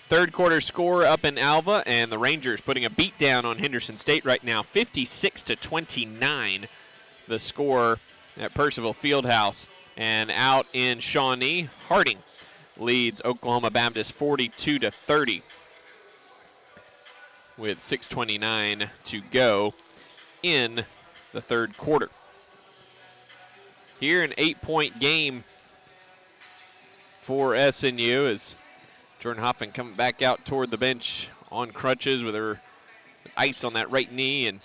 Third quarter score up in Alva, and the Rangers putting a beat down on Henderson State right now, 56-29, the score at Percival Fieldhouse. And out in Shawnee, Harding leads Oklahoma Baptist 42-30 with 6:29 to go in the third quarter. Here, an 8-point game for SNU as Jordan Hoffman coming back out toward the bench on crutches with her ice on that right knee. And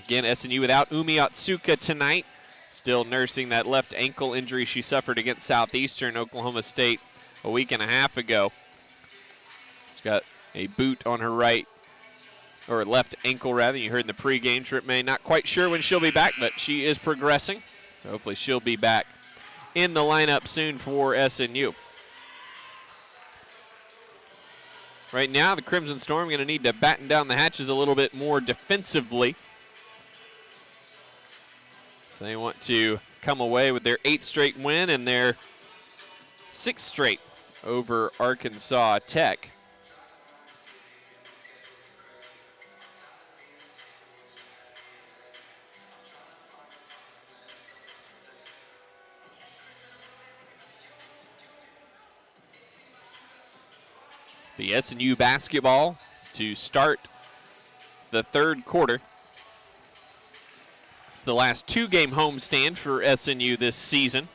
again, SNU without Umi Otsuka tonight, still nursing that left ankle injury she suffered against Southeastern Oklahoma State a week and a half ago. She's got a boot on her right, or left ankle rather. You heard in the pregame, Trip May not quite sure when she'll be back, but she is progressing. So hopefully she'll be back in the lineup soon for SNU. Right now, the Crimson Storm going to need to batten down the hatches a little bit more defensively. They want to come away with their 8th straight win and their 6th straight over Arkansas Tech. The SNU basketball to start the third quarter. It's the last 2-game homestand for SNU this season.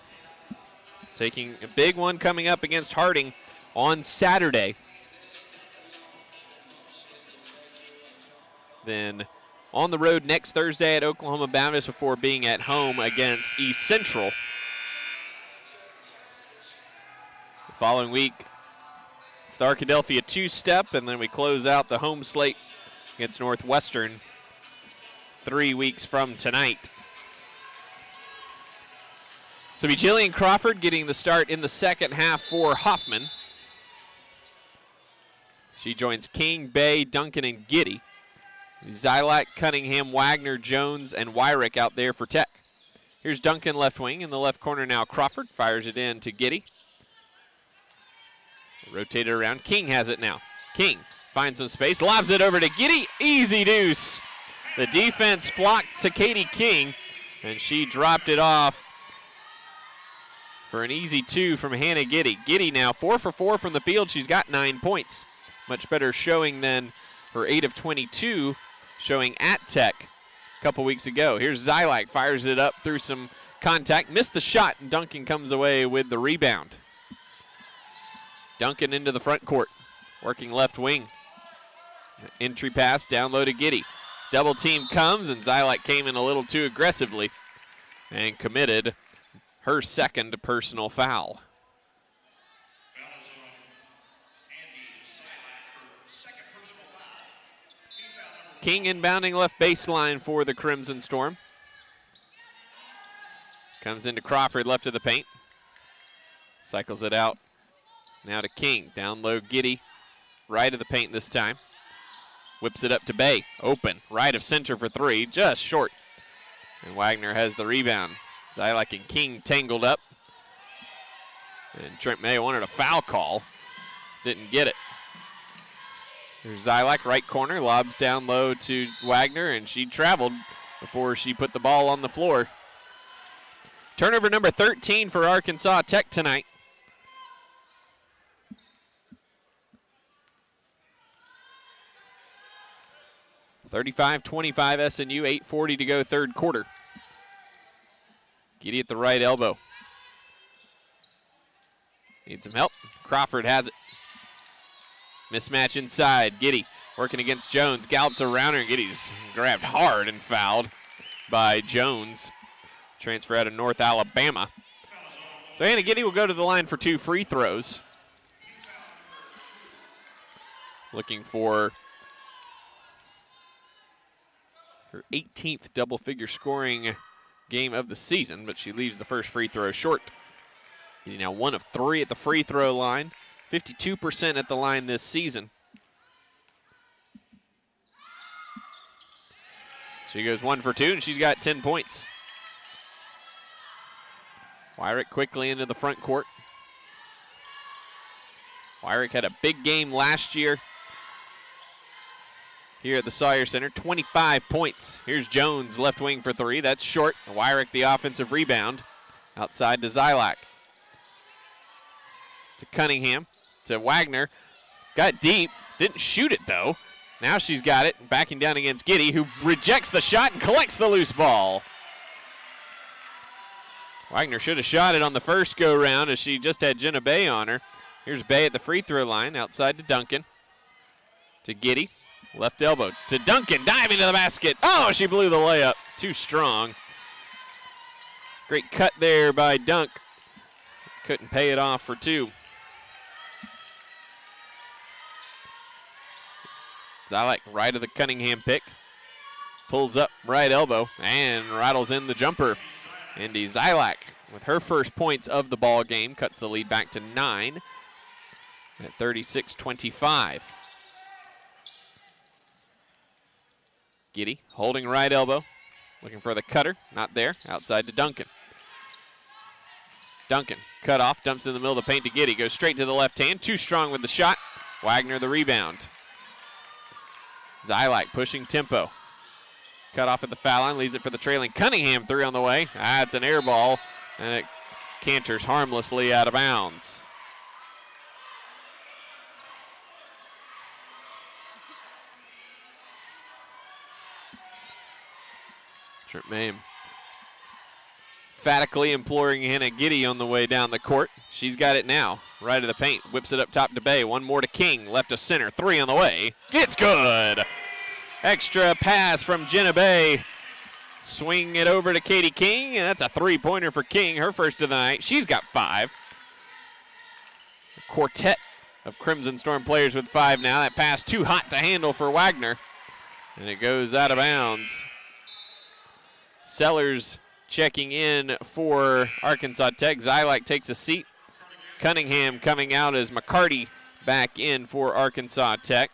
Taking a big one coming up against Harding on Saturday. Then on the road next Thursday at Oklahoma Baptist before being at home against East Central. The following week, it's the Arkadelphia 2-step, and then we close out the home slate against Northwestern 3 weeks from tonight. So it'll be Jillian Crawford getting the start in the second half for Hoffman. She joins King, Bay, Duncan, and Giddy. Zylak, Cunningham, Wagner, Jones, and Wyrick out there for Tech. Here's Duncan left wing. In the left corner now, Crawford fires it in to Giddy. Rotated around. King has it now. King finds some space, lobs it over to Giddy. Easy deuce. The defense flocked to Katie King, and she dropped it off for an easy 2 from Hannah Giddy. Giddy now 4 for 4 from the field. She's got 9 points. Much better showing than her 8 of 22 showing at Tech a couple weeks ago. Here's Zylak, fires it up through some contact. Missed the shot, and Duncan comes away with the rebound. Duncan into the front court, working left wing. Entry pass, down low to Giddy. Double team comes, and Zylak came in a little too aggressively and committed her second personal foul. King inbounding left baseline for the Crimson Storm. Comes into Crawford, left of the paint. Cycles it out. Now to King, down low Giddy, right of the paint this time. Whips it up to Bay, open, right of center for 3, just short. And Wagner has the rebound. Zylak and King tangled up. And Trent May wanted a foul call, didn't get it. There's Zylak, right corner, lobs down low to Wagner, and she traveled before she put the ball on the floor. Turnover number 13 for Arkansas Tech tonight. (35-25) SNU, 8:40 to go third quarter. Giddy at the right elbow. Need some help. Crawford has it. Mismatch inside. Giddy working against Jones. Gallops around her, and Giddy's grabbed hard and fouled by Jones. Transfer out of North Alabama. So Hannah Giddy will go to the line for 2 free throws. Looking for her 18th double-figure scoring game of the season, but she leaves the first free throw short. Giddy now 1 of 3 at the free throw line. 52% at the line this season. She goes 1 for 2, and she's got 10 points. Wyrick quickly into the front court. Wyrick had a big game last year here at the Sawyer Center, 25 points. Here's Jones, left wing for 3. That's short. Wyrick the offensive rebound. Outside to Zylak. to Cunningham, to Wagner. Got deep, didn't shoot it though. Now she's got it, backing down against Giddy, who rejects the shot and collects the loose ball. Wagner should have shot it on the first go-round as she just had Jenna Bay on her. Here's Bay at the free throw line, outside to Duncan. To Giddy, left elbow. To Duncan, diving to the basket. Oh, she blew the layup. Too strong. Great cut there by Dunk. Couldn't pay it off for two. Zylak right of the Cunningham pick. Pulls up right elbow and rattles in the jumper. Indy Zylak with her first points of the ball game cuts the lead back to 9 at 36-25. Giddy holding right elbow, looking for the cutter, not there, outside to Duncan. Duncan cut off, dumps in the middle of the paint to Giddy, goes straight to the left hand, too strong with the shot. Wagner the rebound. Zylak pushing tempo. Cut off at the foul line, leaves it for the trailing Cunningham, 3 on the way. It's an air ball, and it canters harmlessly out of bounds. Trentmame emphatically imploring Hannah Giddy on the way down the court. She's got it now, right of the paint, whips it up top to Bay. One more to King, left of center, 3 on the way. It's good. Extra pass from Jenna Bay. Swing it over to Katie King, and that's a 3-pointer for King, her first of the night. She's got 5. A quartet of Crimson Storm players with 5 now. That pass too hot to handle for Wagner, and it goes out of bounds. Sellers checking in for Arkansas Tech. Zylak takes a seat. Cunningham coming out as McCarty back in for Arkansas Tech.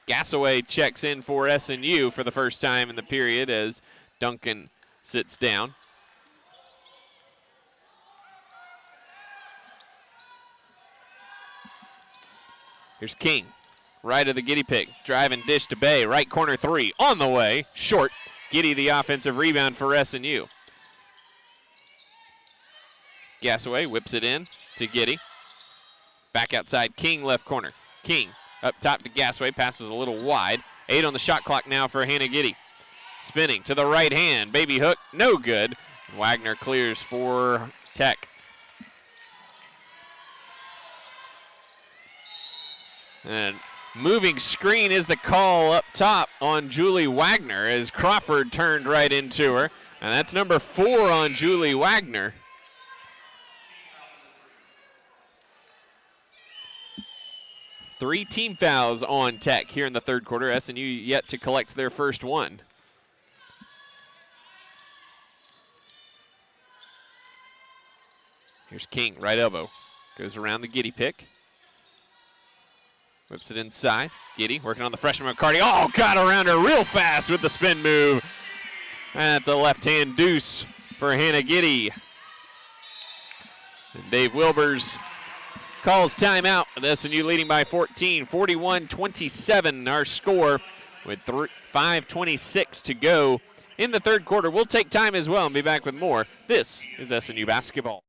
Gassaway checks in for SNU for the first time in the period as Duncan sits down. Here's King, right of the Giddy pick, driving dish to Bay, right corner 3, on the way, short. Giddy the offensive rebound for SNU. Gassaway whips it in to Giddy. Back outside, King left corner. King up top to Gassaway, pass was a little wide. 8 on the shot clock now for Hannah Giddy. Spinning to the right hand, baby hook, no good. Wagner clears for Tech. And moving screen is the call up top on Julie Wagner as Crawford turned right into her. And that's number 4 on Julie Wagner. Three team fouls on Tech here in the third quarter. SNU yet to collect their first one. Here's King, right elbow. Goes around the Giddy pick. Whips it inside. Giddy working on the freshman McCarty. Oh, got around her real fast with the spin move. That's a left-hand deuce for Hannah Giddy. And Dave Wilbers calls timeout with SNU leading by 14, 41-27 our score with 5:26 to go in the third quarter. We'll take time as well and be back with more. This is SNU basketball.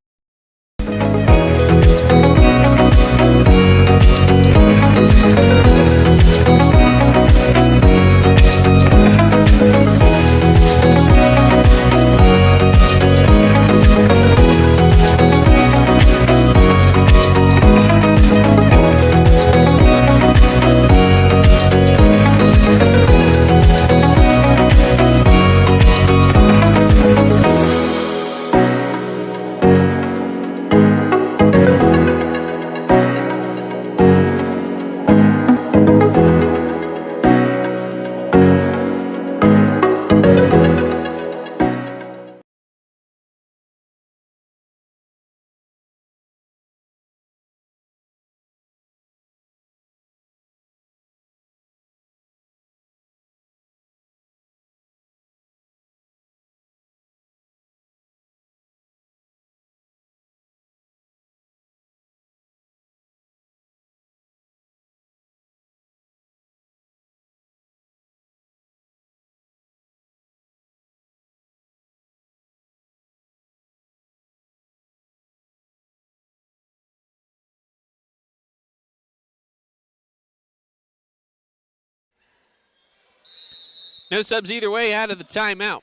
No subs either way out of the timeout.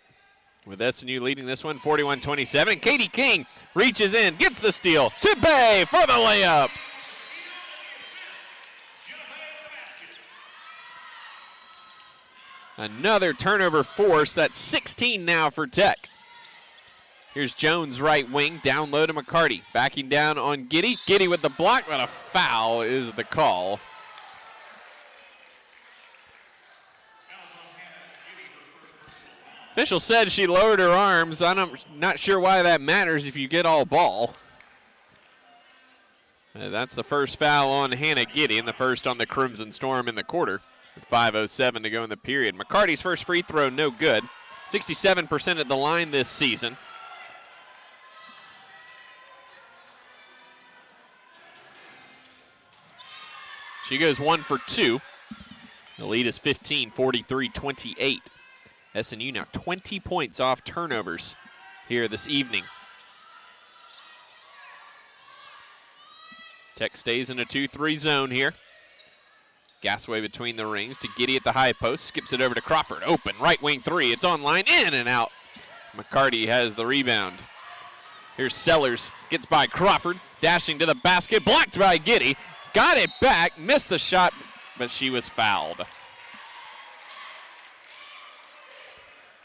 With SNU leading this one 41-27. Katie King reaches in, gets the steal to Bay for the layup. Another turnover force. That's 16 now for Tech. Here's Jones right wing, down low to McCarty. Backing down on Giddy. Giddy with the block, but a foul is the call. Official said she lowered her arms. I'm not sure why that matters if you get all ball. That's the first foul on Hannah Giddy and the first on the Crimson Storm in the quarter. With 5:07 to go in the period. McCarty's first free throw, no good. 67% at the line this season. She goes 1 for 2. The lead is 15, 43-28. SNU now 20 points off turnovers here this evening. Tech stays in a 2-3 zone here. Gasway between the rings to Giddy at the high post. Skips it over to Crawford. Open, right wing three. It's online, in and out. McCarty has the rebound. Here's Sellers. Gets by Crawford. Dashing to the basket. Blocked by Giddy. Got it back. Missed the shot, but she was fouled.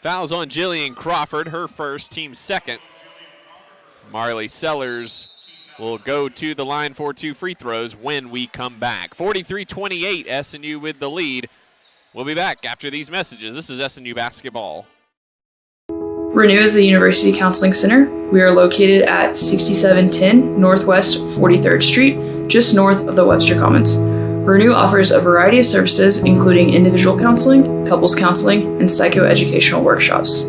Fouls on Jillian Crawford, her first, team second. Marley Sellers will go to the line for 2 free throws when we come back. 43-28, SNU with the lead. We'll be back after these messages. This is SNU basketball. Renew is the University Counseling Center. We are located at 6710 Northwest 43rd Street, just north of the Webster Commons. Renew offers a variety of services, including individual counseling, couples counseling, and psychoeducational workshops.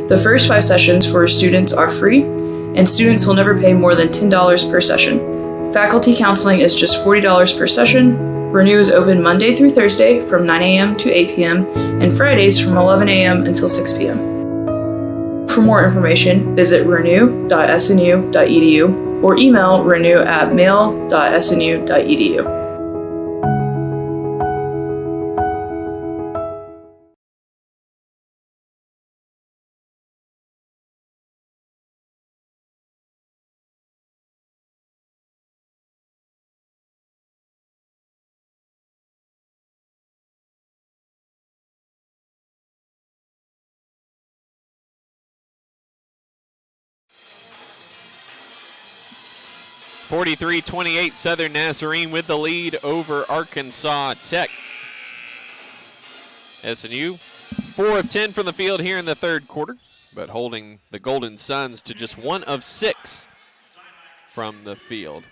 The first 5 sessions for students are free, and students will never pay more than $10 per session. Faculty counseling is just $40 per session. Renew is open Monday through Thursday from 9 a.m. to 8 p.m. and Fridays from 11 a.m. until 6 p.m. For more information, visit renew.snu.edu or email renew@mail.snu.edu. (43-28) Southern Nazarene with the lead over Arkansas Tech. SNU 4 of 10 from the field here in the third quarter, but holding the Golden Suns to just 1 of 6 from the field.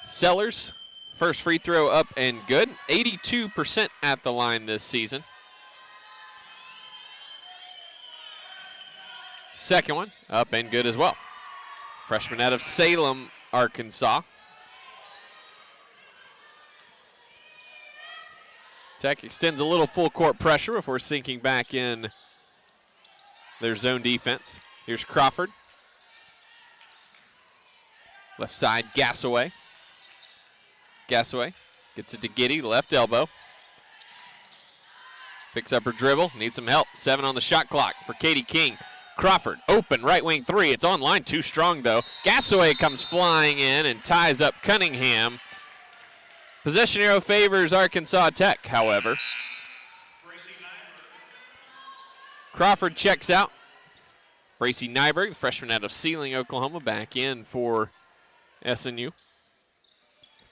Sellers, first free throw up and good. 82% at the line this season. Second one, up and good as well. Freshman out of Salem, Arkansas. Tech extends a little full court pressure before sinking back in their zone defense. Here's Crawford. Left side, Gasaway. Gasaway gets it to Giddy, left elbow. Picks up her dribble, needs some help. 7 on the shot clock for Katie King. Crawford, open, right wing 3. It's online, too strong though. Gasaway comes flying in and ties up Cunningham. Possession arrow favors Arkansas Tech, however. Crawford checks out. Bracy Nyberg, the freshman out of Sealing, Oklahoma, back in for SNU.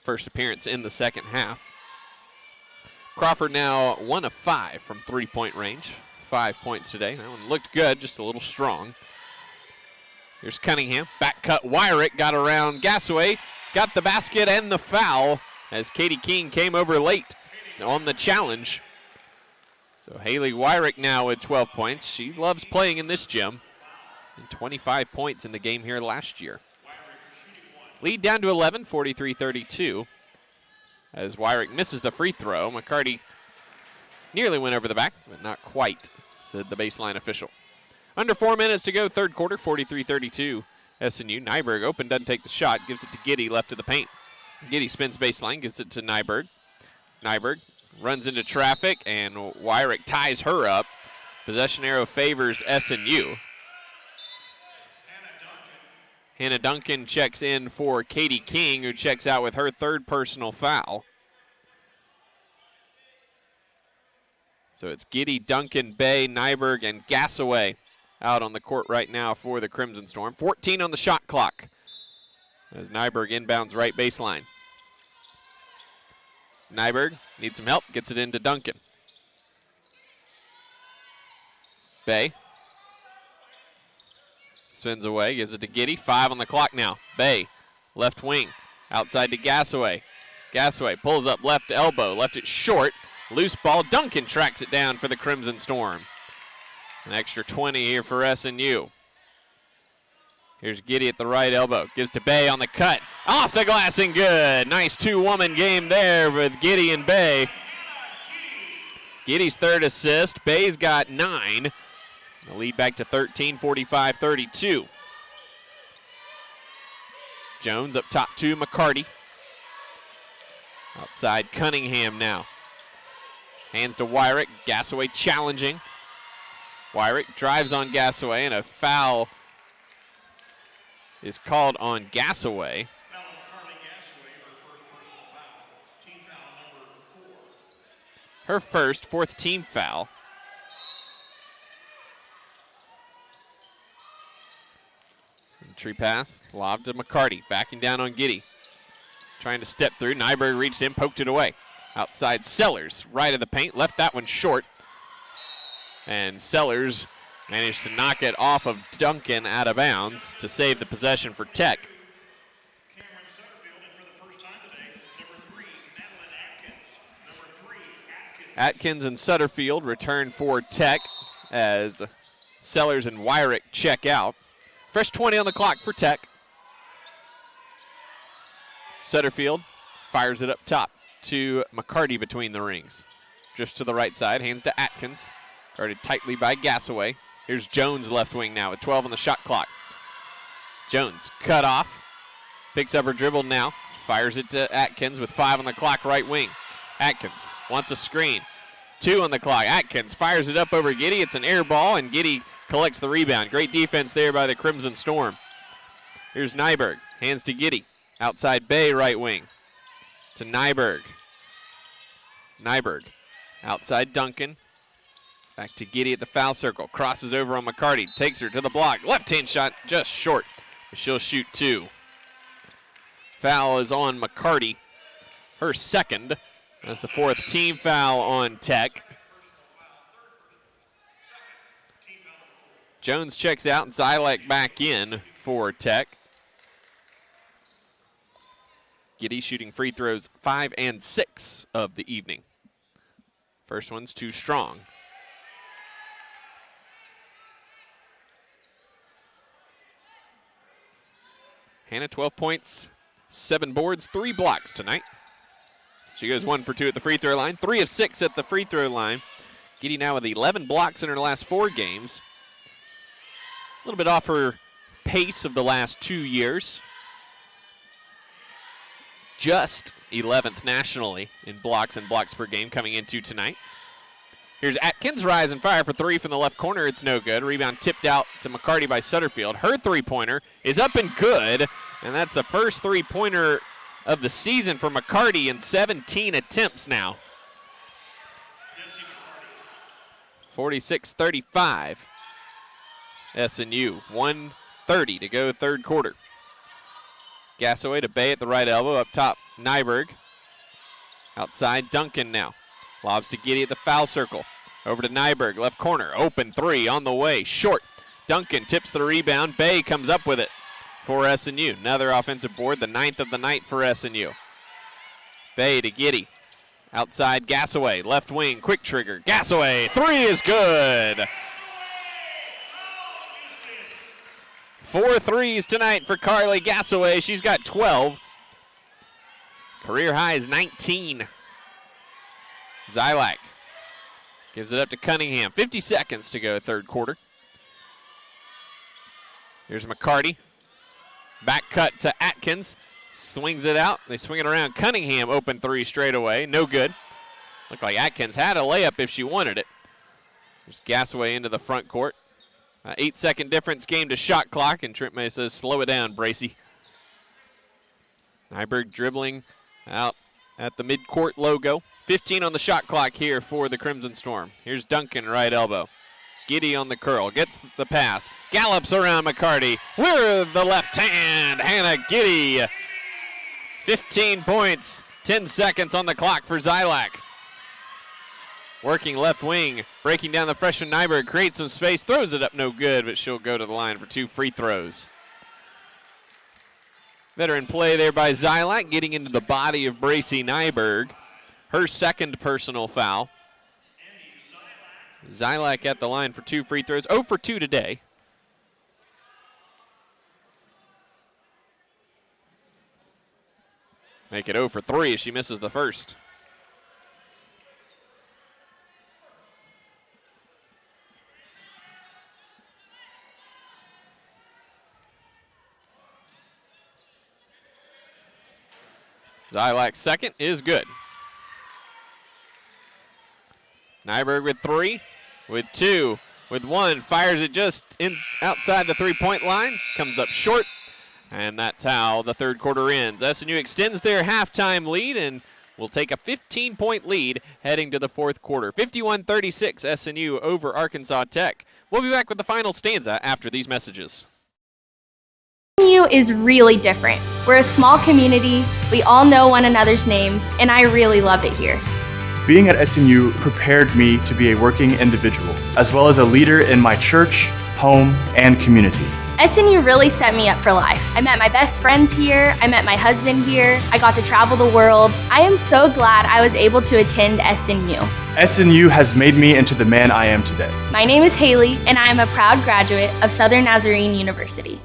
First appearance in the second half. Crawford now 1 of 5 from 3-point range. 5 points today. That one looked good, just a little strong. Here's Cunningham. Back cut. Wyrick got around Gasaway. Got the basket and the foul as Katie King came over late on the challenge. So Haley Wyrick now with 12 points. She loves playing in this gym. And 25 points in the game here last year. Lead down to 11, 43-32. As Wyrick misses the free throw. McCarty nearly went over the back, but not quite, said the baseline official. Under 4 minutes to go, third quarter, 43-32. SNU. Nyberg open, doesn't take the shot, gives it to Giddy, left of the paint. Giddy spins baseline, gives it to Nyberg. Nyberg runs into traffic, and Wyrick ties her up. Possession arrow favors SNU. Hannah Duncan checks in for Katie King, who checks out with her third personal foul. So it's Giddy, Duncan, Bay, Nyberg, and Gassaway out on the court right now for the Crimson Storm. 14 on the shot clock as Nyberg inbounds right baseline. Nyberg needs some help, gets it into Duncan. Bay spins away, gives it to Giddy. 5 on the clock now. Bay, left wing, outside to Gassaway. Gassaway pulls up left elbow, left it short. Loose ball, Duncan tracks it down for the Crimson Storm. An extra 20 here for SNU. Here's Giddy at the right elbow, gives to Bay on the cut. Off the glass and good. Nice two-woman game there with Giddy and Bay. Giddy's third assist, Bay's got 9. The lead back to 13, 45-32. Jones up top to McCarty. Outside Cunningham now. Hands to Wyrick, Gassaway challenging. Wyrick drives on Gassaway, and a foul is called on Gassaway. Her first, fourth team foul. Entry pass, lob to McCarty, backing down on Giddy. Trying to step through, Nyberg reached in, poked it away. Outside Sellers, right of the paint, left that one short. And Sellers managed to knock it off of Duncan out of bounds to save the possession for Tech. Atkins and Sutterfield return for Tech as Sellers and Wyrick check out. Fresh 20 on the clock for Tech. Sutterfield fires it up top to McCarty between the rings. Just to the right side, hands to Atkins. Guarded tightly by Gassaway. Here's Jones left wing now with 12 on the shot clock. Jones cut off. Picks up her dribble now. Fires it to Atkins with 5 on the clock right wing. Atkins wants a screen. 2 on the clock. Atkins fires it up over Giddy. It's an air ball, and Giddy collects the rebound. Great defense there by the Crimson Storm. Here's Nyberg. Hands to Giddy. Outside Bay right wing. To Nyberg. Nyberg. Outside Duncan. Back to Giddy at the foul circle. Crosses over on McCarty. Takes her to the block. Left-hand shot just short. She'll shoot 2. Foul is on McCarty. Her second. That's the 4th team foul on Tech. Jones checks out and Zylek back in for Tech. Giddy shooting free throws 5 and 6 of the evening. First one's too strong. Hannah, 12 points, 7 boards, 3 blocks tonight. She goes 1 for 2 at the free throw line, 3 of 6 at the free throw line. Giddy now with 11 blocks in her last 4 games. A little bit off her pace of the last 2 years. Just 11th nationally in blocks and blocks per game coming into tonight. Here's Atkins, rise and fire for 3 from the left corner. It's no good. Rebound tipped out to McCarty by Sutterfield. Her three-pointer is up and good, and that's the first three-pointer of the season for McCarty in 17 attempts now. 46-35. SNU, 1:30 to go third quarter. Gassaway to Bay at the right elbow, up top Nyberg. Outside Duncan now. Lobs to Giddy at the foul circle. Over to Nyberg, left corner, open 3 on the way, short. Duncan tips the rebound, Bay comes up with it for SNU. Another offensive board, the 9th of the night for SNU. Bay to Giddy. Outside Gassaway, left wing, quick trigger. Gassaway, 3 is good. 4 threes tonight for Carly Gassaway. She's got 12. Career high is 19. Zylak gives it up to Cunningham. 50 seconds to go third quarter. Here's McCarty. Back cut to Atkins. Swings it out. They swing it around. Cunningham open 3 straight away. No good. Looked like Atkins had a layup if she wanted it. There's Gasaway into the front court. 8-second difference game to shot clock, and Trent May says, slow it down, Bracey. Nyberg dribbling out at the midcourt logo. 15 on the shot clock here for the Crimson Storm. Here's Duncan, right elbow. Giddy on the curl, gets the pass, gallops around McCarty with the left hand. Hannah Giddy, 15 points, 10 seconds on the clock for Zylak. Working left wing, breaking down the freshman Nyberg, creates some space, throws it up no good, but she'll go to the line for 2 free throws. Veteran play there by Zylak, getting into the body of Bracey Nyberg. Her second personal foul. Zylak at the line for 2 free throws, 0 for 2 today. Make it 0 for 3 as she misses the first. Zylak's second is good. Nyberg with 3, with 2, with 1, fires it just in outside the 3-point line, comes up short, and that's how the third quarter ends. SNU extends their halftime lead and will take a 15-point lead heading to the fourth quarter. 51-36 SNU over Arkansas Tech. We'll be back with the final stanza after these messages. SNU is really different. We're a small community, we all know one another's names, and I really love it here. Being at SNU prepared me to be a working individual, as well as a leader in my church, home, and community. SNU really set me up for life. I met my best friends here, I met my husband here, I got to travel the world. I am so glad I was able to attend SNU. SNU has made me into the man I am today. My name is Haley, and I am a proud graduate of Southern Nazarene University.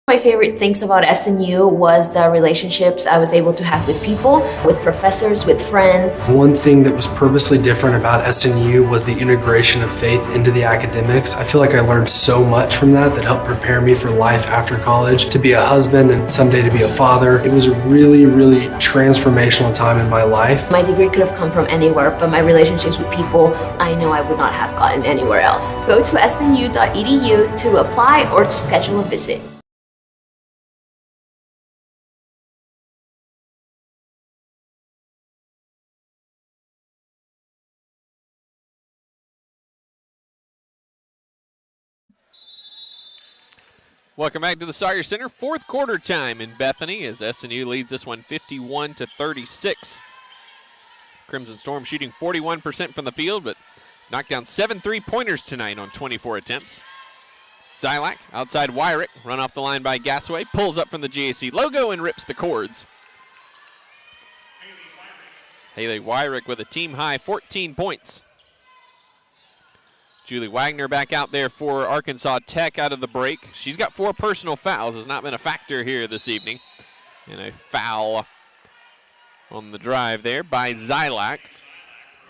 My favorite things about SNU was the relationships I was able to have with people, with professors, with friends. One thing that was purposely different about SNU was the integration of faith into the academics. I feel like I learned so much from that helped prepare me for life after college, to be a husband and someday to be a father. It was a really, really transformational time in my life. My degree could have come from anywhere, but my relationships with people, I know I would not have gotten anywhere else. Go to snu.edu to apply or to schedule a visit. Welcome back to the Sawyer Center. Fourth quarter time in Bethany as SNU leads this one 51-36. Crimson Storm shooting 41% from the field, but knocked down 7 3-pointers tonight on 24 attempts. Zylak outside Wyrick, run off the line by Gasaway, pulls up from the GAC logo and rips the cords. Haley Wyrick with a team-high 14 points. Julie Wagner back out there for Arkansas Tech out of the break. She's got 4 personal fouls, has not been a factor here this evening. And a foul on the drive there by Zylak.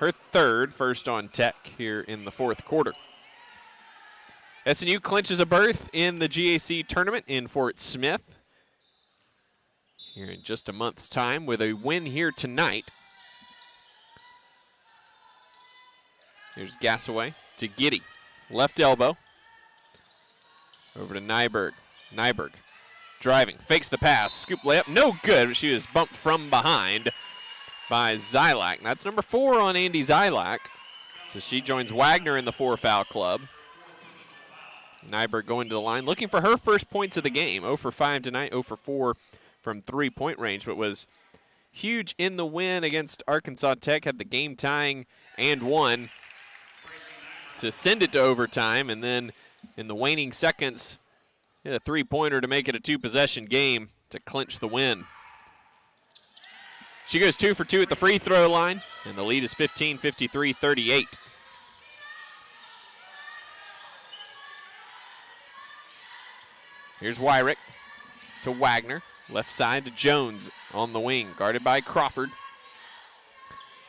Her third, first on Tech here in the fourth quarter. SNU clinches a berth in the GAC tournament in Fort Smith here in just a month's time with a win here tonight. Here's Gasaway to Giddy. Left elbow. Over to Nyberg. Nyberg driving. Fakes the pass. Scoop layup. No good, but she was bumped from behind by Zylak. That's number 4 on Andy Zylak. So she joins Wagner in the 4-foul club. Nyberg going to the line, looking for her first points of the game. 0 for 5 tonight, 0 for 4 from 3-point range, but was huge in the win against Arkansas Tech. Had the game tying and won to send it to overtime, and then in the waning seconds, hit a 3-pointer to make it a 2-possession game to clinch the win. She goes 2 for 2 at the free throw line, and the lead is 15, 53-38. Here's Wyrick to Wagner, left side to Jones on the wing, guarded by Crawford.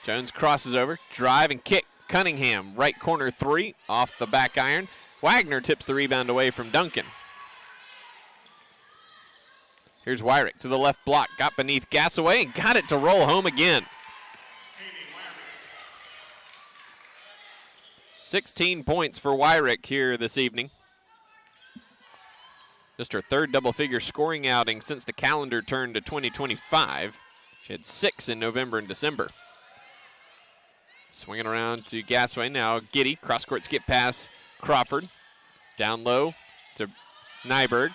Jones crosses over, drive and kick. Cunningham, right corner 3, off the back iron. Wagner tips the rebound away from Duncan. Here's Wyrick to the left block, got beneath Gasaway and got it to roll home again. 16 points for Wyrick here this evening. Just her third double-figure scoring outing since the calendar turned to 2025. She had 6 in November and December. Swinging around to Gasway now. Giddy, cross-court skip pass, Crawford. Down low to Nyberg.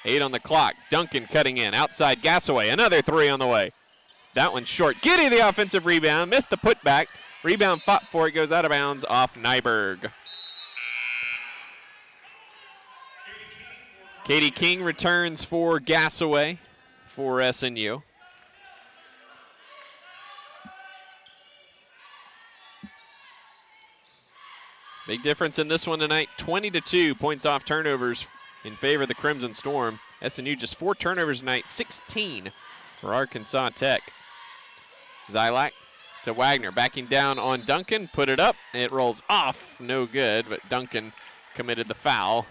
8 on the clock. Duncan cutting in. Outside Gasaway. Another 3 on the way. That one's short. Giddy the offensive rebound. Missed the putback. Rebound fought for it. Goes out of bounds off Nyberg. Katie King returns for Gasaway for SNU. Big difference in this one tonight. 20-2 points off turnovers in favor of the Crimson Storm. SNU just 4 turnovers tonight, 16 for Arkansas Tech. Zylak to Wagner, backing down on Duncan, put it up. It rolls off, no good, but Duncan committed the foul.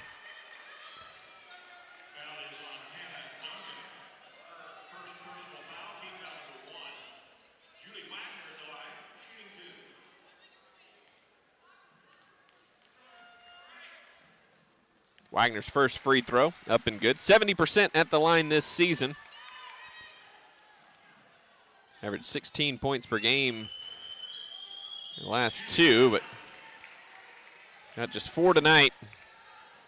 Wagner's first free throw, up and good. 70% at the line this season. Averaged 16 points per game in the last 2, but got just 4 tonight.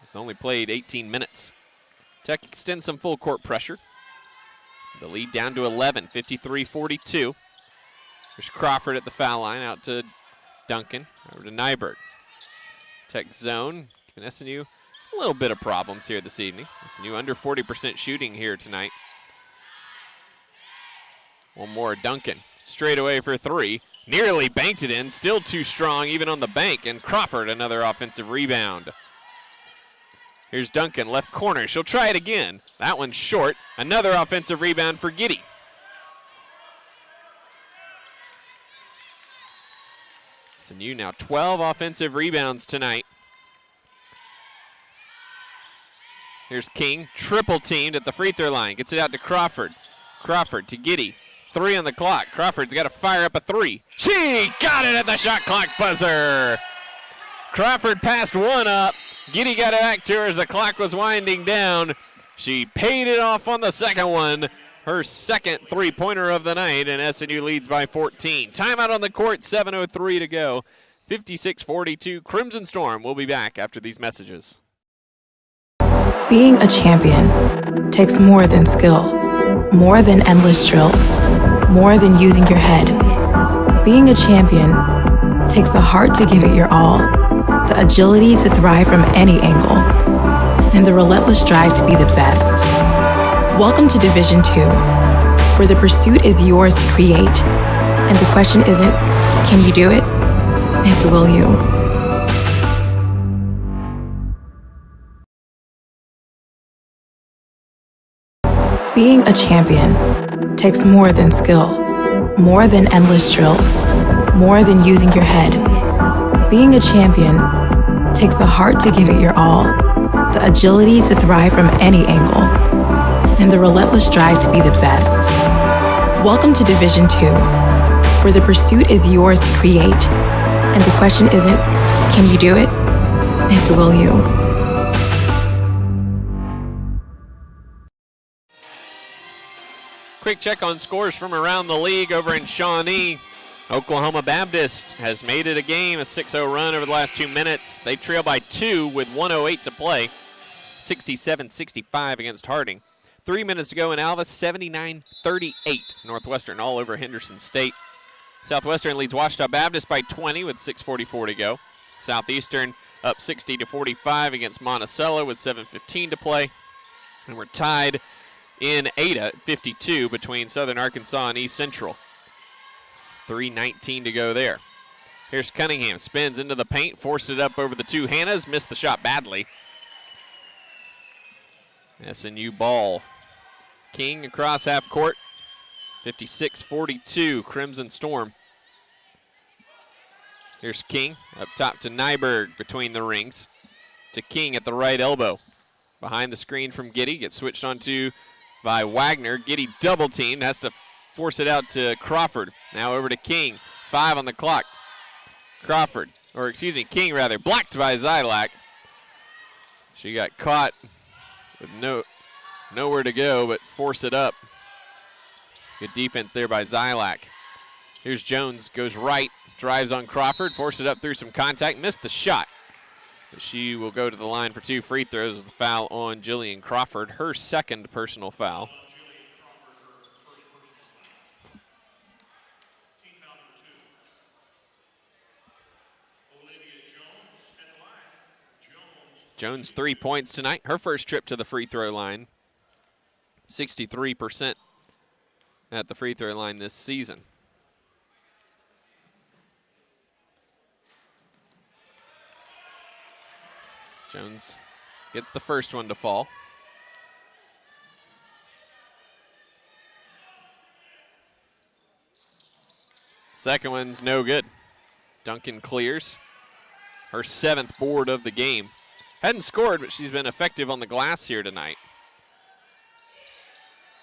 He's only played 18 minutes. Tech extends some full court pressure. The lead down to 11, 53-42. There's Crawford at the foul line, out to Duncan, over to Nyberg. Tech zone, giving SNU just a little bit of problems here this evening. SNU under 40% shooting here tonight. One more, Duncan, straight away for 3. Nearly banked it in, still too strong even on the bank, and Crawford another offensive rebound. Here's Duncan, left corner, she'll try it again. That one's short, another offensive rebound for Giddy. SNU now 12 offensive rebounds tonight. Here's King, triple teamed at the free throw line, gets it out to Crawford. Crawford to Giddy. 3 on the clock. Crawford's got to fire up a 3. She got it at the shot clock buzzer. Crawford passed one up. Giddy got it back to her as the clock was winding down. She paid it off on the second one. Her second three-pointer of the night, and SNU leads by 14. Timeout on the court, 7:03 to go. 56-42, Crimson Storm. We'll be back after these messages. Being a champion takes more than skill. More than endless drills, more than using your head. Being a champion takes the heart to give it your all, the agility to thrive from any angle, and the relentless drive to be the best. Welcome to Division 2, where the pursuit is yours to create, and the question isn't, can you do it? It's will you? Being a champion takes more than skill, more than endless drills, more than using your head. Being a champion takes the heart to give it your all, the agility to thrive from any angle, and the relentless drive to be the best. Welcome to Division 2, where the pursuit is yours to create, and the question isn't, can you do it? It's will you? Quick check on scores from around the league over in Shawnee. Oklahoma Baptist has made it a game, a 6-0 run over the last 2 minutes. They trail by 2 with 1:08 to play. 67-65 against Harding. 3 minutes to go in Alva, 79-38. Northwestern all over Henderson State. Southwestern leads Ouachita Baptist by 20 with 6:44 to go. Southeastern up 60-45 against Monticello with 7:15 to play. And we're tied in Ada at 52 between Southern Arkansas and East Central. 3:19 to go there. Here's Cunningham, spins into the paint, forced it up over the 2 Hannahs, missed the shot badly. SNU ball. King across half court. 56-42, Crimson Storm. Here's King, up top to Nyberg between the rings. To King at the right elbow. Behind the screen from Giddy, gets switched onto by Wagner. Giddy double teamed, has to force it out to Crawford. Now over to King, 5 on the clock. Crawford or excuse me, King rather, blocked by Zylak. She got caught with nowhere to go but force it up. Good defense there by Zylak. Here's Jones, goes right, drives on Crawford, forced it up through some contact, missed the shot. But she will go to the line for 2 free throws with the foul on Jillian Crawford, her second personal foul. Jones 3 points tonight, her first trip to the free throw line. 63% at the free throw line this season. Jones gets the first one to fall. Second one's no good. Duncan clears. Her 7th board of the game. Hadn't scored, but she's been effective on the glass here tonight.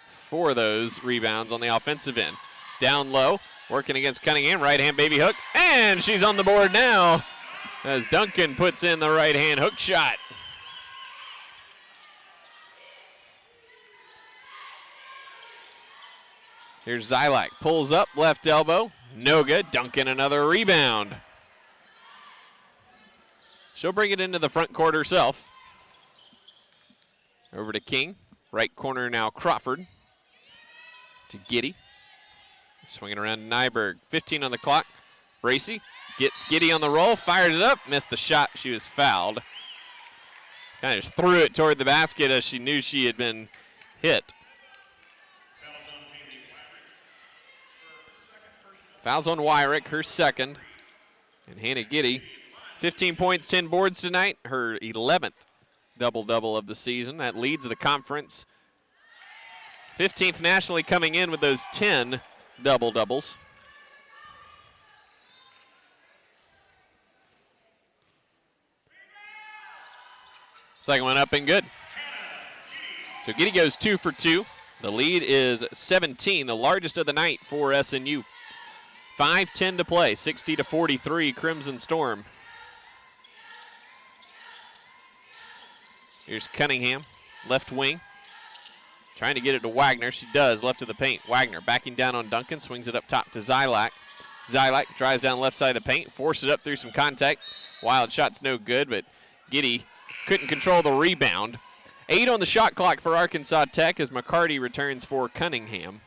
4 of those rebounds on the offensive end. Down low, working against Cunningham, right-hand baby hook, and she's on the board now as Duncan puts in the right-hand hook shot. Here's Zylak, pulls up, left elbow, no good. Duncan another rebound. She'll bring it into the front court herself. Over to King, right corner now Crawford. To Giddy, swinging around to Nyberg, 15 on the clock. Bracey gets Giddy on the roll, fired it up, missed the shot, she was fouled. Kind of just threw it toward the basket as she knew she had been hit. Fouls on Wyrick, her second. And Hannah Giddy, 15 points, 10 boards tonight, her 11th double-double of the season. That leads the conference. 15th nationally coming in with those 10 double-doubles. Second one up and good. So Giddy goes 2 for 2. The lead is 17, the largest of the night for SNU. 5:10 to play, 60-43 Crimson Storm. Here's Cunningham, left wing. Trying to get it to Wagner. She does, left of the paint. Wagner backing down on Duncan, swings it up top to Zylak. Zylak drives down left side of the paint, forces it up through some contact. Wild shot's no good, but Giddy couldn't control the rebound. 8 on the shot clock for Arkansas Tech as McCarty returns for Cunningham.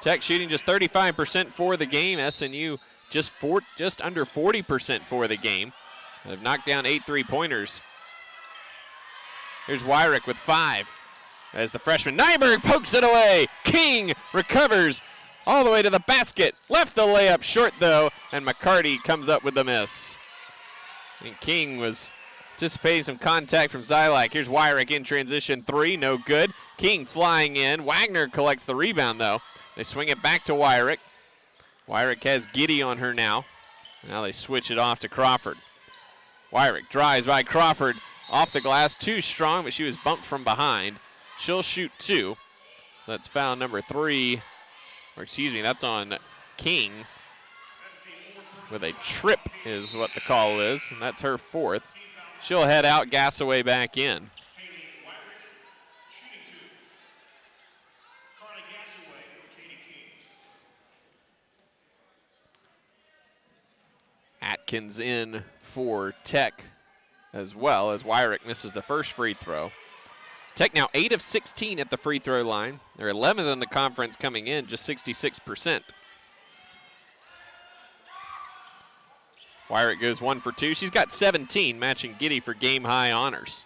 Tech shooting just 35% for the game. SNU just under 40% for the game. They've knocked down 8 3-pointers. Here's Wyrick with 5 as the freshman Nyberg pokes it away. King recovers all the way to the basket. Left the layup short though, and McCarty comes up with the miss. And King was anticipating some contact from Zylak. Here's Wyrick in transition 3, no good. King flying in. Wagner collects the rebound though. They swing it back to Wyrick. Wyrick has Giddy on her now. Now they switch it off to Crawford. Wyrick drives by Crawford. Off the glass, too strong, but she was bumped from behind. She'll shoot 2. That's foul number 3. Or excuse me, that's on King. With a trip is what the call is, and that's her 4th. She'll head out, Gassaway back in. Atkins in for Tech as well as Wyrick misses the first free throw. Tech now 8 of 16 at the free throw line. They're 11th in the conference coming in, just 66%. Wyrick goes 1 for 2. She's got 17, matching Giddy for game high honors.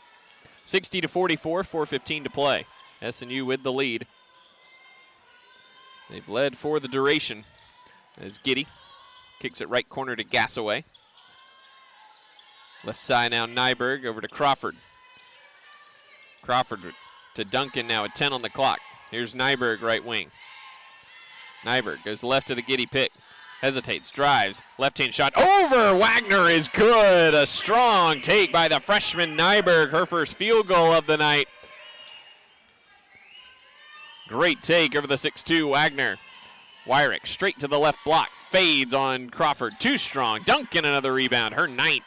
60-44, 4:15 to play. SNU with the lead. They've led for the duration as Giddy kicks it right corner to Gassaway. Left side now Nyberg over to Crawford. Crawford to Duncan now at 10 on the clock. Here's Nyberg right wing. Nyberg goes left to the Giddy pick. Hesitates, drives, left-hand shot over. Wagner is good. A strong take by the freshman Nyberg, her first field goal of the night. Great take over the 6'2 Wagner. Wyrick straight to the left block. fades on Crawford. Too strong. Duncan another rebound. Her 9th.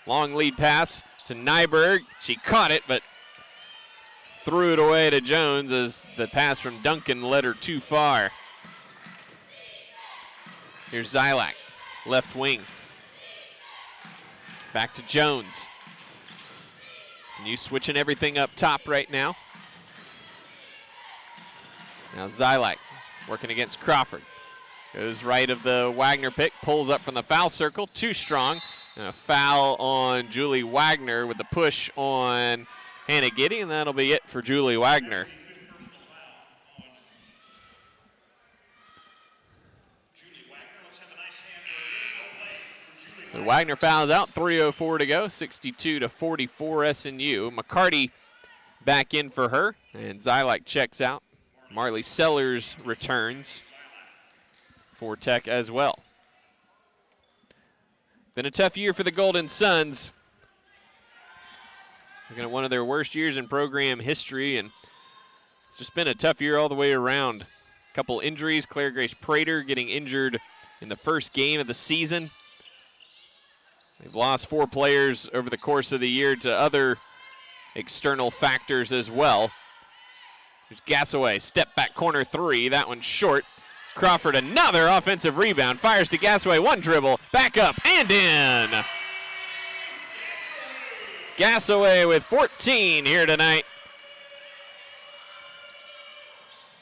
Long lead pass to Nyberg. She caught it, but threw it away to Jones as the pass from Duncan led her too far. Here's Zylak, left wing. Back to Jones. SNU switching everything up top right now. Now Zylak working against Crawford. Goes right of the Wagner pick, pulls up from the foul circle, too strong. And a foul on Julie Wagner with the push on Hannah Giddy, and that'll be it for Julie Wagner. The Wagner fouls out, 3:04 to go, 62-44 SNU. McCarty back in for her, and Zylak checks out. Marley Sellers returns for Tech as well. Been a tough year for the Golden Suns. Looking at one of their worst years in program history, and it's just been a tough year all the way around. A couple injuries, Claire Grace Prater getting injured in the first game of the season. They've lost 4 players over the course of the year to other external factors as well. There's Gassaway, step back corner 3, that one's short. Crawford, another offensive rebound, fires to Gassaway, 1 dribble, back up, and in. Gassaway with 14 here tonight.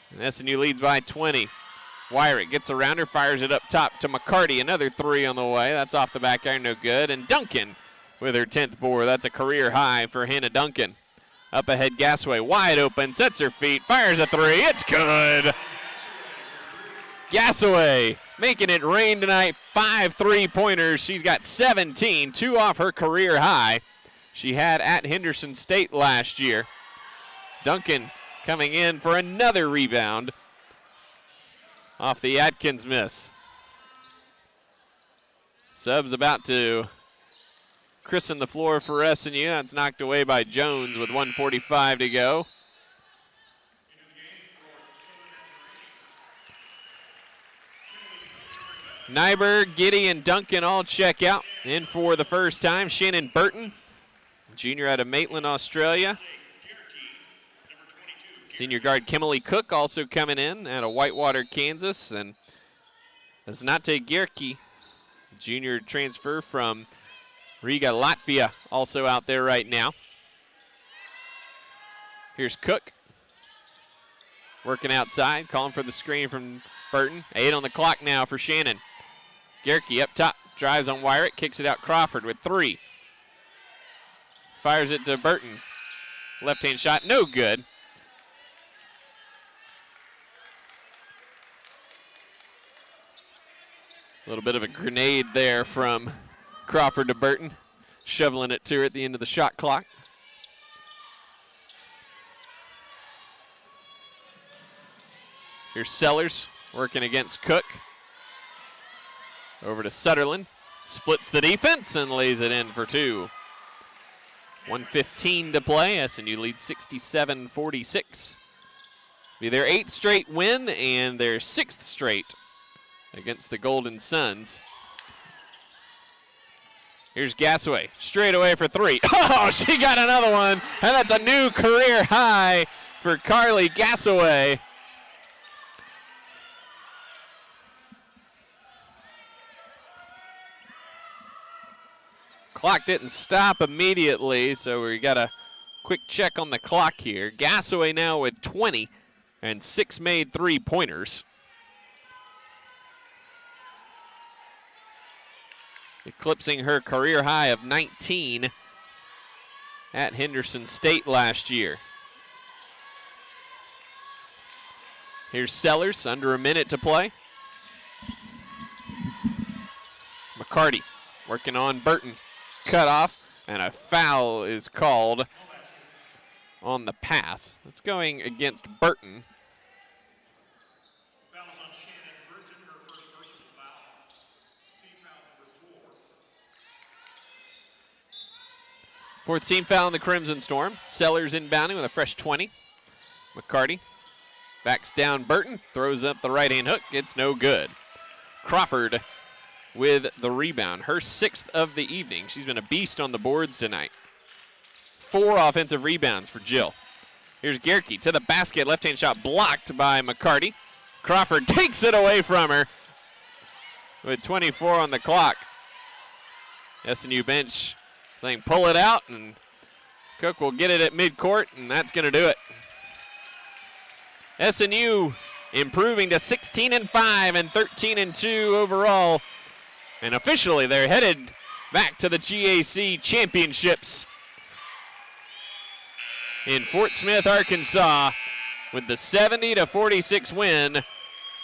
And SNU leads by 20. Wyrick gets around her, fires it up top to McCarty, another 3 on the way. That's off the back iron, no good. And Duncan with her 10th board. That's a career high for Hannah Duncan. Up ahead, Gassaway, wide open, sets her feet, fires a 3, it's good. Gassaway making it rain tonight, 5 3-pointers. She's got 17, 2 off her career high she had at Henderson State last year. Duncan coming in for another rebound off the Atkins miss. Subs about to christen the floor for SNU. That's knocked away by Jones with 1:45 to go. Nyberg, Giddy, and Duncan all check out. In for the first time, Shannon Burton, junior out of Maitland, Australia. Senior guard Kimberly Cook also coming in out of Whitewater, Kansas. And Znate Gierke, junior transfer from Riga, Latvia, also out there right now. Here's Cook working outside, calling for the screen from Burton. 8 on the clock now for Shannon. Gierke up top, drives on Wyrick, kicks it out Crawford with 3. Fires it to Burton. Left-hand shot, no good. A little bit of a grenade there from Crawford to Burton, shoveling it to her at the end of the shot clock. Here's Sellers working against Cook. Over to Sutherland, splits the defense and lays it in for 2. 1:15 to play, SNU leads 67-46. Be their 8th straight win and their 6th straight against the Golden Suns. Here's Gassaway, straight away for 3. Oh, she got another one, and that's a new career high for Carly Gassaway. Clock didn't stop immediately, so we got a quick check on the clock here. Gassaway now with 20 and 6 made 3-pointers. Eclipsing her career high of 19 at Henderson State last year. Here's Sellers, under a minute to play. McCarty working on Burton. Cut off, and a foul is called on the pass. It's going against Burton. Foul is on Shannon Burton, her first personal foul. Team foul number 4. 4th team foul in the Crimson Storm. Sellers inbounding with a fresh 20. McCarty Backs down Burton, throws up the right-hand hook. It's no good. Crawford with the rebound, her 6th of the evening. She's been a beast on the boards tonight. 4 offensive rebounds for Jill. Here's Gerke to the basket. Left-hand shot blocked by McCarty. Crawford takes it away from her with 24 on the clock. SNU bench saying pull it out, and Cook will get it at midcourt, and that's going to do it. SNU improving to 16-5 and 13-2 overall. And officially, they're headed back to the GAC championships in Fort Smith, Arkansas, with the 70-46 win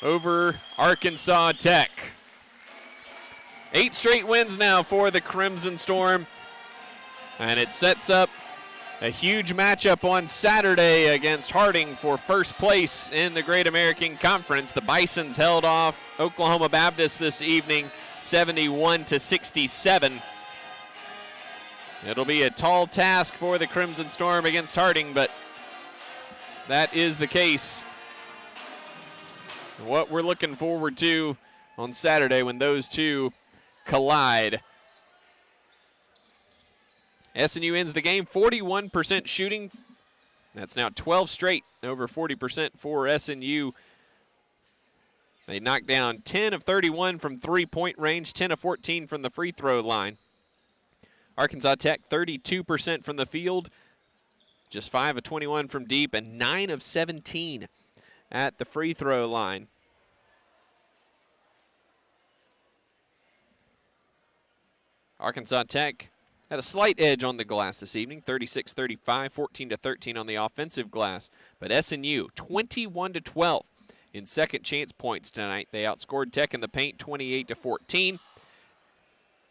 over Arkansas Tech. 8 straight wins now for the Crimson Storm, and it sets up a huge matchup on Saturday against Harding for first place in the Great American Conference. The Bisons held off Oklahoma Baptist this evening, 71-67. It'll be a tall task for the Crimson Storm against Harding, but that is the case. What we're looking forward to on Saturday when those two collide. SNU ends the game 41% shooting. That's now 12 straight over 40% for SNU. They knocked down 10 of 31 from three-point range, 10 of 14 from the free throw line. Arkansas Tech 32% from the field, just 5 of 21 from deep, and 9 of 17 at the free throw line. Arkansas Tech had a slight edge on the glass this evening, 36-35, 14-13 on the offensive glass. But SNU, 21-12 in second chance points tonight. They outscored Tech in the paint 28-14.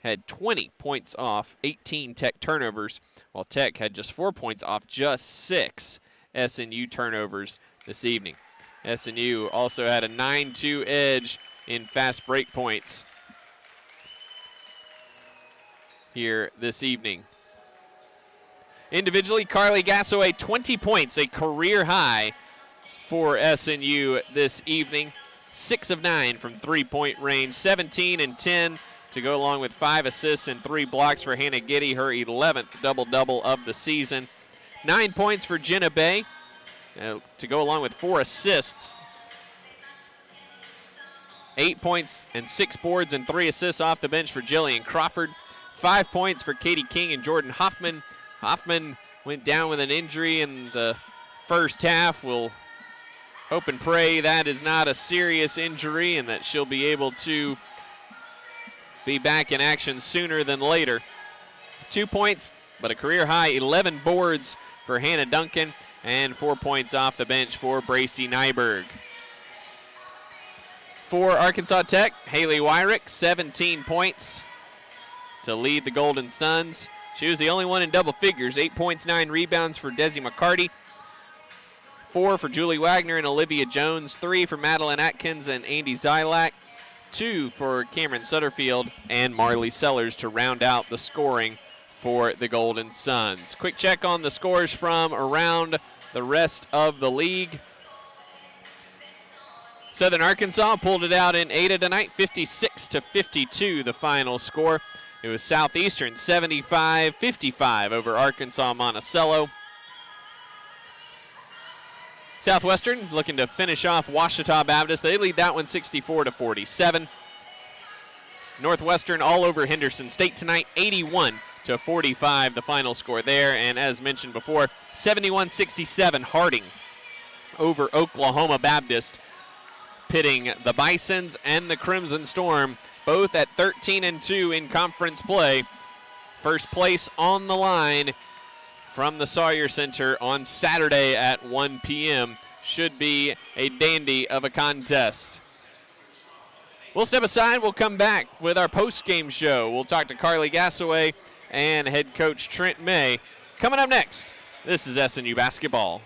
Had 20 points off 18 Tech turnovers, while Tech had just 4 points off just 6 SNU turnovers this evening. SNU also had a 9-2 edge in fast break points here this evening. Individually, Carly Gassaway, 20 points, a career high for SNU this evening. 6 of 9 from three-point range, 17 and 10 to go along with 5 assists and 3 blocks for Hannah Giddy, her 11th double-double of the season. 9 points for Jenna Bay to go along with 4 assists. 8 points and 6 boards and 3 assists off the bench for Jillian Crawford. 5 points for Katie King and Jordan Hoffman. Hoffman went down with an injury in the first half. We'll hope and pray that is not a serious injury and that she'll be able to be back in action sooner than later. 2 points, but a career high 11 boards for Hannah Duncan and 4 points off the bench for Bracy Nyberg. For Arkansas Tech, Haley Wyrick, 17 points to lead the Golden Suns. She was the only one in double figures, 8 points, 9 rebounds for Desi McCarty, 4 for Julie Wagner and Olivia Jones, 3 for Madeline Atkins and Andy Zylak, 2 for Cameron Sutterfield and Marley Sellers to round out the scoring for the Golden Suns. Quick check on the scores from around the rest of the league. Southern Arkansas pulled it out in Ada tonight, 56-52 the final score. It was Southeastern 75-55 over Arkansas Monticello. Southwestern looking to finish off Ouachita Baptist. They lead that one 64-47. Northwestern all over Henderson State tonight, 81-45 the final score there. And as mentioned before, 71-67 Harding over Oklahoma Baptist, pitting the Bisons and the Crimson Storm both at 13-2 in conference play. First place on the line from the Sawyer Center on Saturday at 1 p.m. Should be a dandy of a contest. We'll step aside. We'll come back with our post-game show. We'll talk to Carly Gassaway and head coach Trent May. Coming up next, this is SNU Basketball.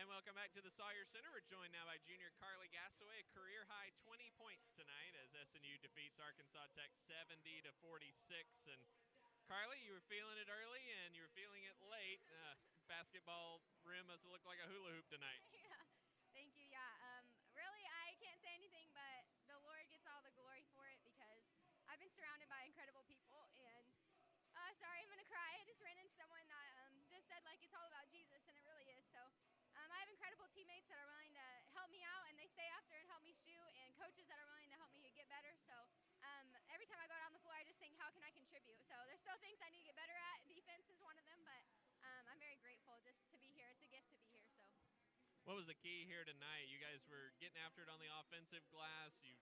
And welcome back to the Sawyer Center. We're joined now by junior Carly Gassaway, a career-high 20 points tonight as SNU defeats Arkansas Tech 70-46. And Carly, you were feeling it early and you were feeling it late. Basketball rim must have looked like a hula hoop tonight. Yeah, thank you. Yeah, really, I can't say anything, but the Lord gets all the glory for it because I've been surrounded by incredible people. And sorry, I'm gonna cry. I just ran into someone that just said like it's all about Jesus, and it really is. So. I have incredible teammates that are willing to help me out, and they stay after and help me shoot, and coaches that are willing to help me get better. So every time I go out on the floor, I just think, how can I contribute? So there's still things I need to get better at. Defense is one of them, but I'm very grateful just to be here. It's a gift to be here. So. What was the key here tonight? You guys were getting after it on the offensive glass. You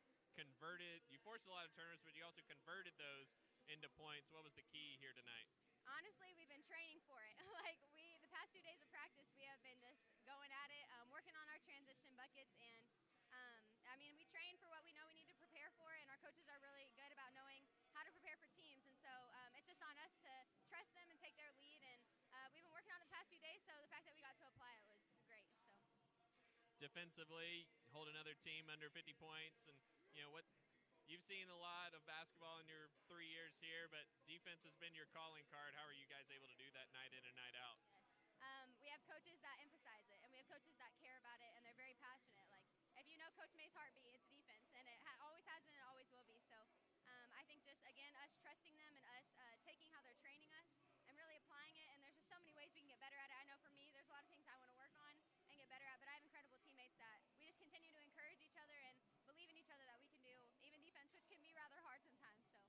forced a lot of turnovers, but you also converted those into points. What was the key here tonight? Honestly, we've been training for it. The past 2 days of practice, we have been just going at it, working on our transition buckets, and we train for what we know we need to prepare for, and our coaches are really good about knowing how to prepare for teams, and so it's just on us to trust them and take their lead, and we've been working on it the past few days, so the fact that we got to apply it was great. So. Defensively, hold another team under 50 points, and what you've seen a lot of basketball in your 3 years here, but defense has been your calling card. How are you guys able to do that night in and night out? We have coaches that emphasize it, and we have coaches that care about it, and they're very passionate. Like, if you know Coach May's heartbeat, it's defense, and it always has been and always will be. So I think just, again, us trusting them and us taking how they're training us and really applying it, and there's just so many ways we can get better at it. I know for me, there's a lot of things I want to work on and get better at, but I have incredible teammates that we just continue to encourage each other and believe in each other that we can do even defense, which can be rather hard sometimes. So.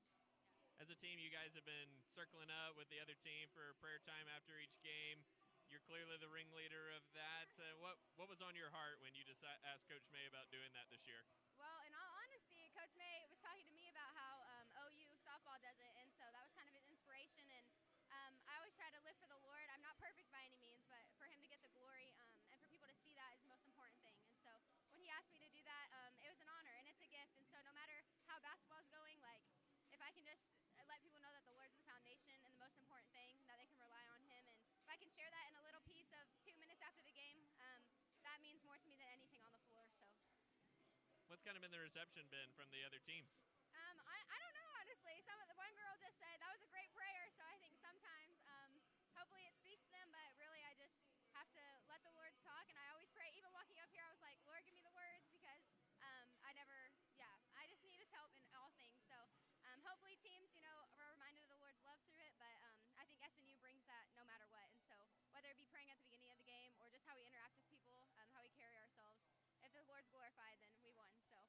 As a team, you guys have been circling up with the other team for prayer time after each game. You're clearly the ringleader of that. What was on your heart when you just asked Coach May about doing that this year? Well, in all honesty, Coach May was talking to me about how OU softball does it, and so that was kind of his inspiration. And I always try to live for the Lord. I'm not perfect by any means, but for him to get the glory and for people to see that is the most important thing. And so when he asked me to do that, it was an honor, and it's a gift. And so no matter how basketball is going, if I can just let people know that the Lord's the foundation and the most important thing, that they can rely on him, and if I can share that in a little piece of 2 minutes after the game, that means more to me than anything on the floor. So. What's kind of been the reception been from the other teams? I don't know, honestly. One girl just said that was a great prayer, so I think sometimes hopefully it speaks to them, but really I just have to let the Lord talk, and I always pray. Even walking up here, I was like, Lord, give me the words, because I just need his help in all things. So hopefully teams, are reminded of the Lord's love through it, but I think SNU brings that no matter what. And so whether it be praying at the beginning of the game or just how we interact with people, how we carry ourselves, if the Lord's glorified, then we won. So.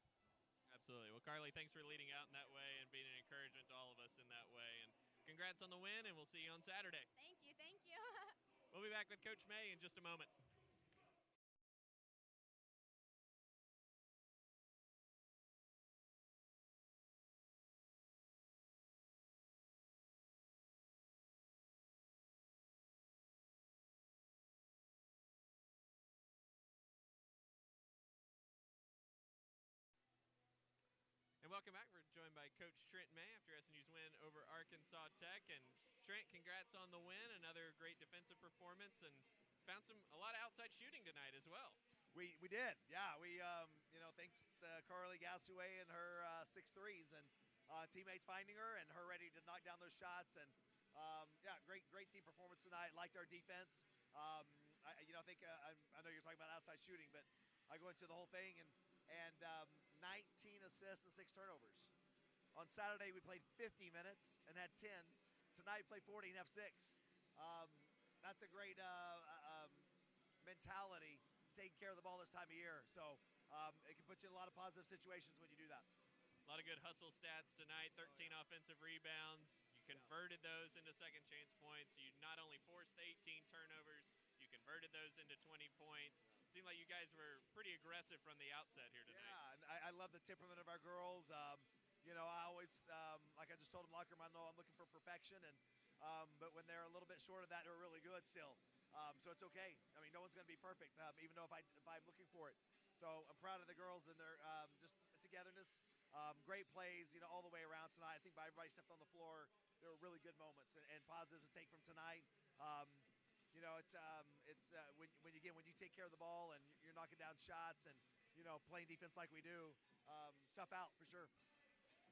Absolutely. Well, Carly, thanks for leading out in that way and being an encouragement to all of us in that way. And congrats on the win, and we'll see you on Saturday. Thank you. We'll be back with Coach May in just a moment. And welcome back. We're joined by Coach Trent May after SNU's win over Arkansas Tech. And Trent, congrats on the win. Another great defensive performance, and found a lot of outside shooting tonight as well. We did, yeah. We thanks to Carly Gassaway and her 6 threes, and teammates finding her and her ready to knock down those shots. And great team performance tonight. Liked our defense. I know you're talking about outside shooting, but I go into the whole thing and 19 assists and 6 turnovers. On Saturday, we played 50 minutes and had 10. Tonight, we played 40 and have 6. That's a great mentality, taking care of the ball this time of year. So it can put you in a lot of positive situations when you do that. A lot of good hustle stats tonight, 13 offensive rebounds. You converted those into second chance points. You not only forced the 18 turnovers, you converted those into 20 points. Seemed like you guys were pretty aggressive from the outset here tonight. Yeah, and I love the temperament of our girls. I always, like I just told them, locker room, I know I'm looking for perfection, and but when they're a little bit short of that, they're really good still. So it's okay. I mean, no one's going to be perfect, even though if I'm looking for it. So I'm proud of the girls and their just togetherness. Great plays, all the way around tonight. I think by everybody stepped on the floor, there were really good moments and positives to take from tonight. it's when you take care of the ball and you're knocking down shots and playing defense like we do, tough out for sure.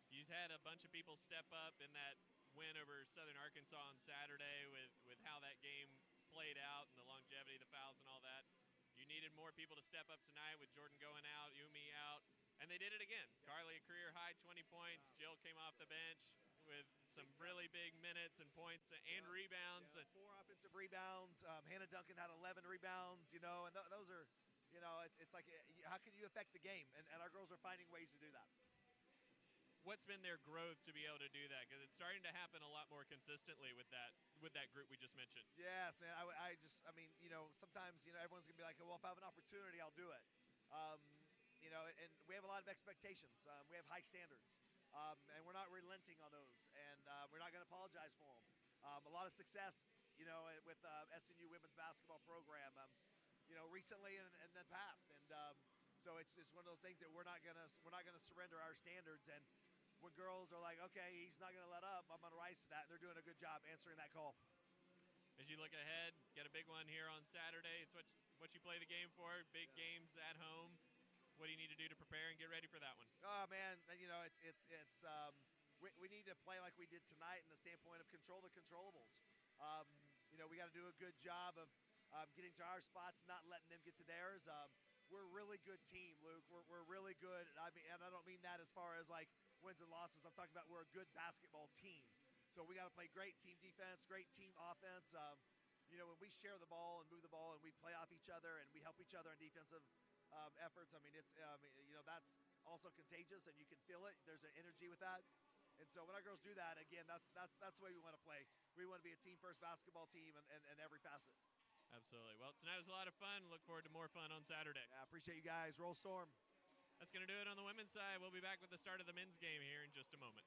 You've had a bunch of people step up in that win over Southern Arkansas on Saturday with how that game played out and the longevity, the fouls, and all that. You needed more people to step up tonight with Jordan going out, Umi out, and they did it again. Carly, a career high 20 points. Jill came off the bench with some really big minutes and points and rebounds. 4 offensive rebounds. Hannah Duncan had 11 rebounds, and those are, it's like, how can you affect the game? And our girls are finding ways to do that. What's been their growth to be able to do that? Because it's starting to happen a lot more consistently with that group we just mentioned. Yes, man. Sometimes, everyone's going to be like, well, if I have an opportunity, I'll do it. And we have a lot of expectations. We have high standards. And we're not relenting on those. And we're not going to apologize for them. A lot of success, with SNU women's basketball program, recently and in the past. And so it's just one of those things that we're not gonna surrender our standards. And when girls are like, okay, he's not going to let up, I'm going to rise to that. And they're doing a good job answering that call. As you look ahead, get a big one here on Saturday. It's what you play the game for, big games at home. What do you need to do to prepare and get ready for that one? Oh, man, we need to play like we did tonight in the standpoint of control the controllables. We got to do a good job of getting to our spots and not letting them get to theirs. We're a really good team, Luke. We're really good. And I don't mean that as far as like wins and losses. I'm talking about we're a good basketball team. So we got to play great team defense, great team offense. When we share the ball and move the ball and we play off each other and we help each other in defensive efforts, that's also contagious and you can feel it. There's an energy with that. And so when our girls do that, again, that's the way we want to play. We want to be a team-first basketball team in every facet. Absolutely. Well, tonight was a lot of fun. Look forward to more fun on Saturday. Yeah, I appreciate you guys. Roll Storm. That's going to do it on the women's side. We'll be back with the start of the men's game here in just a moment.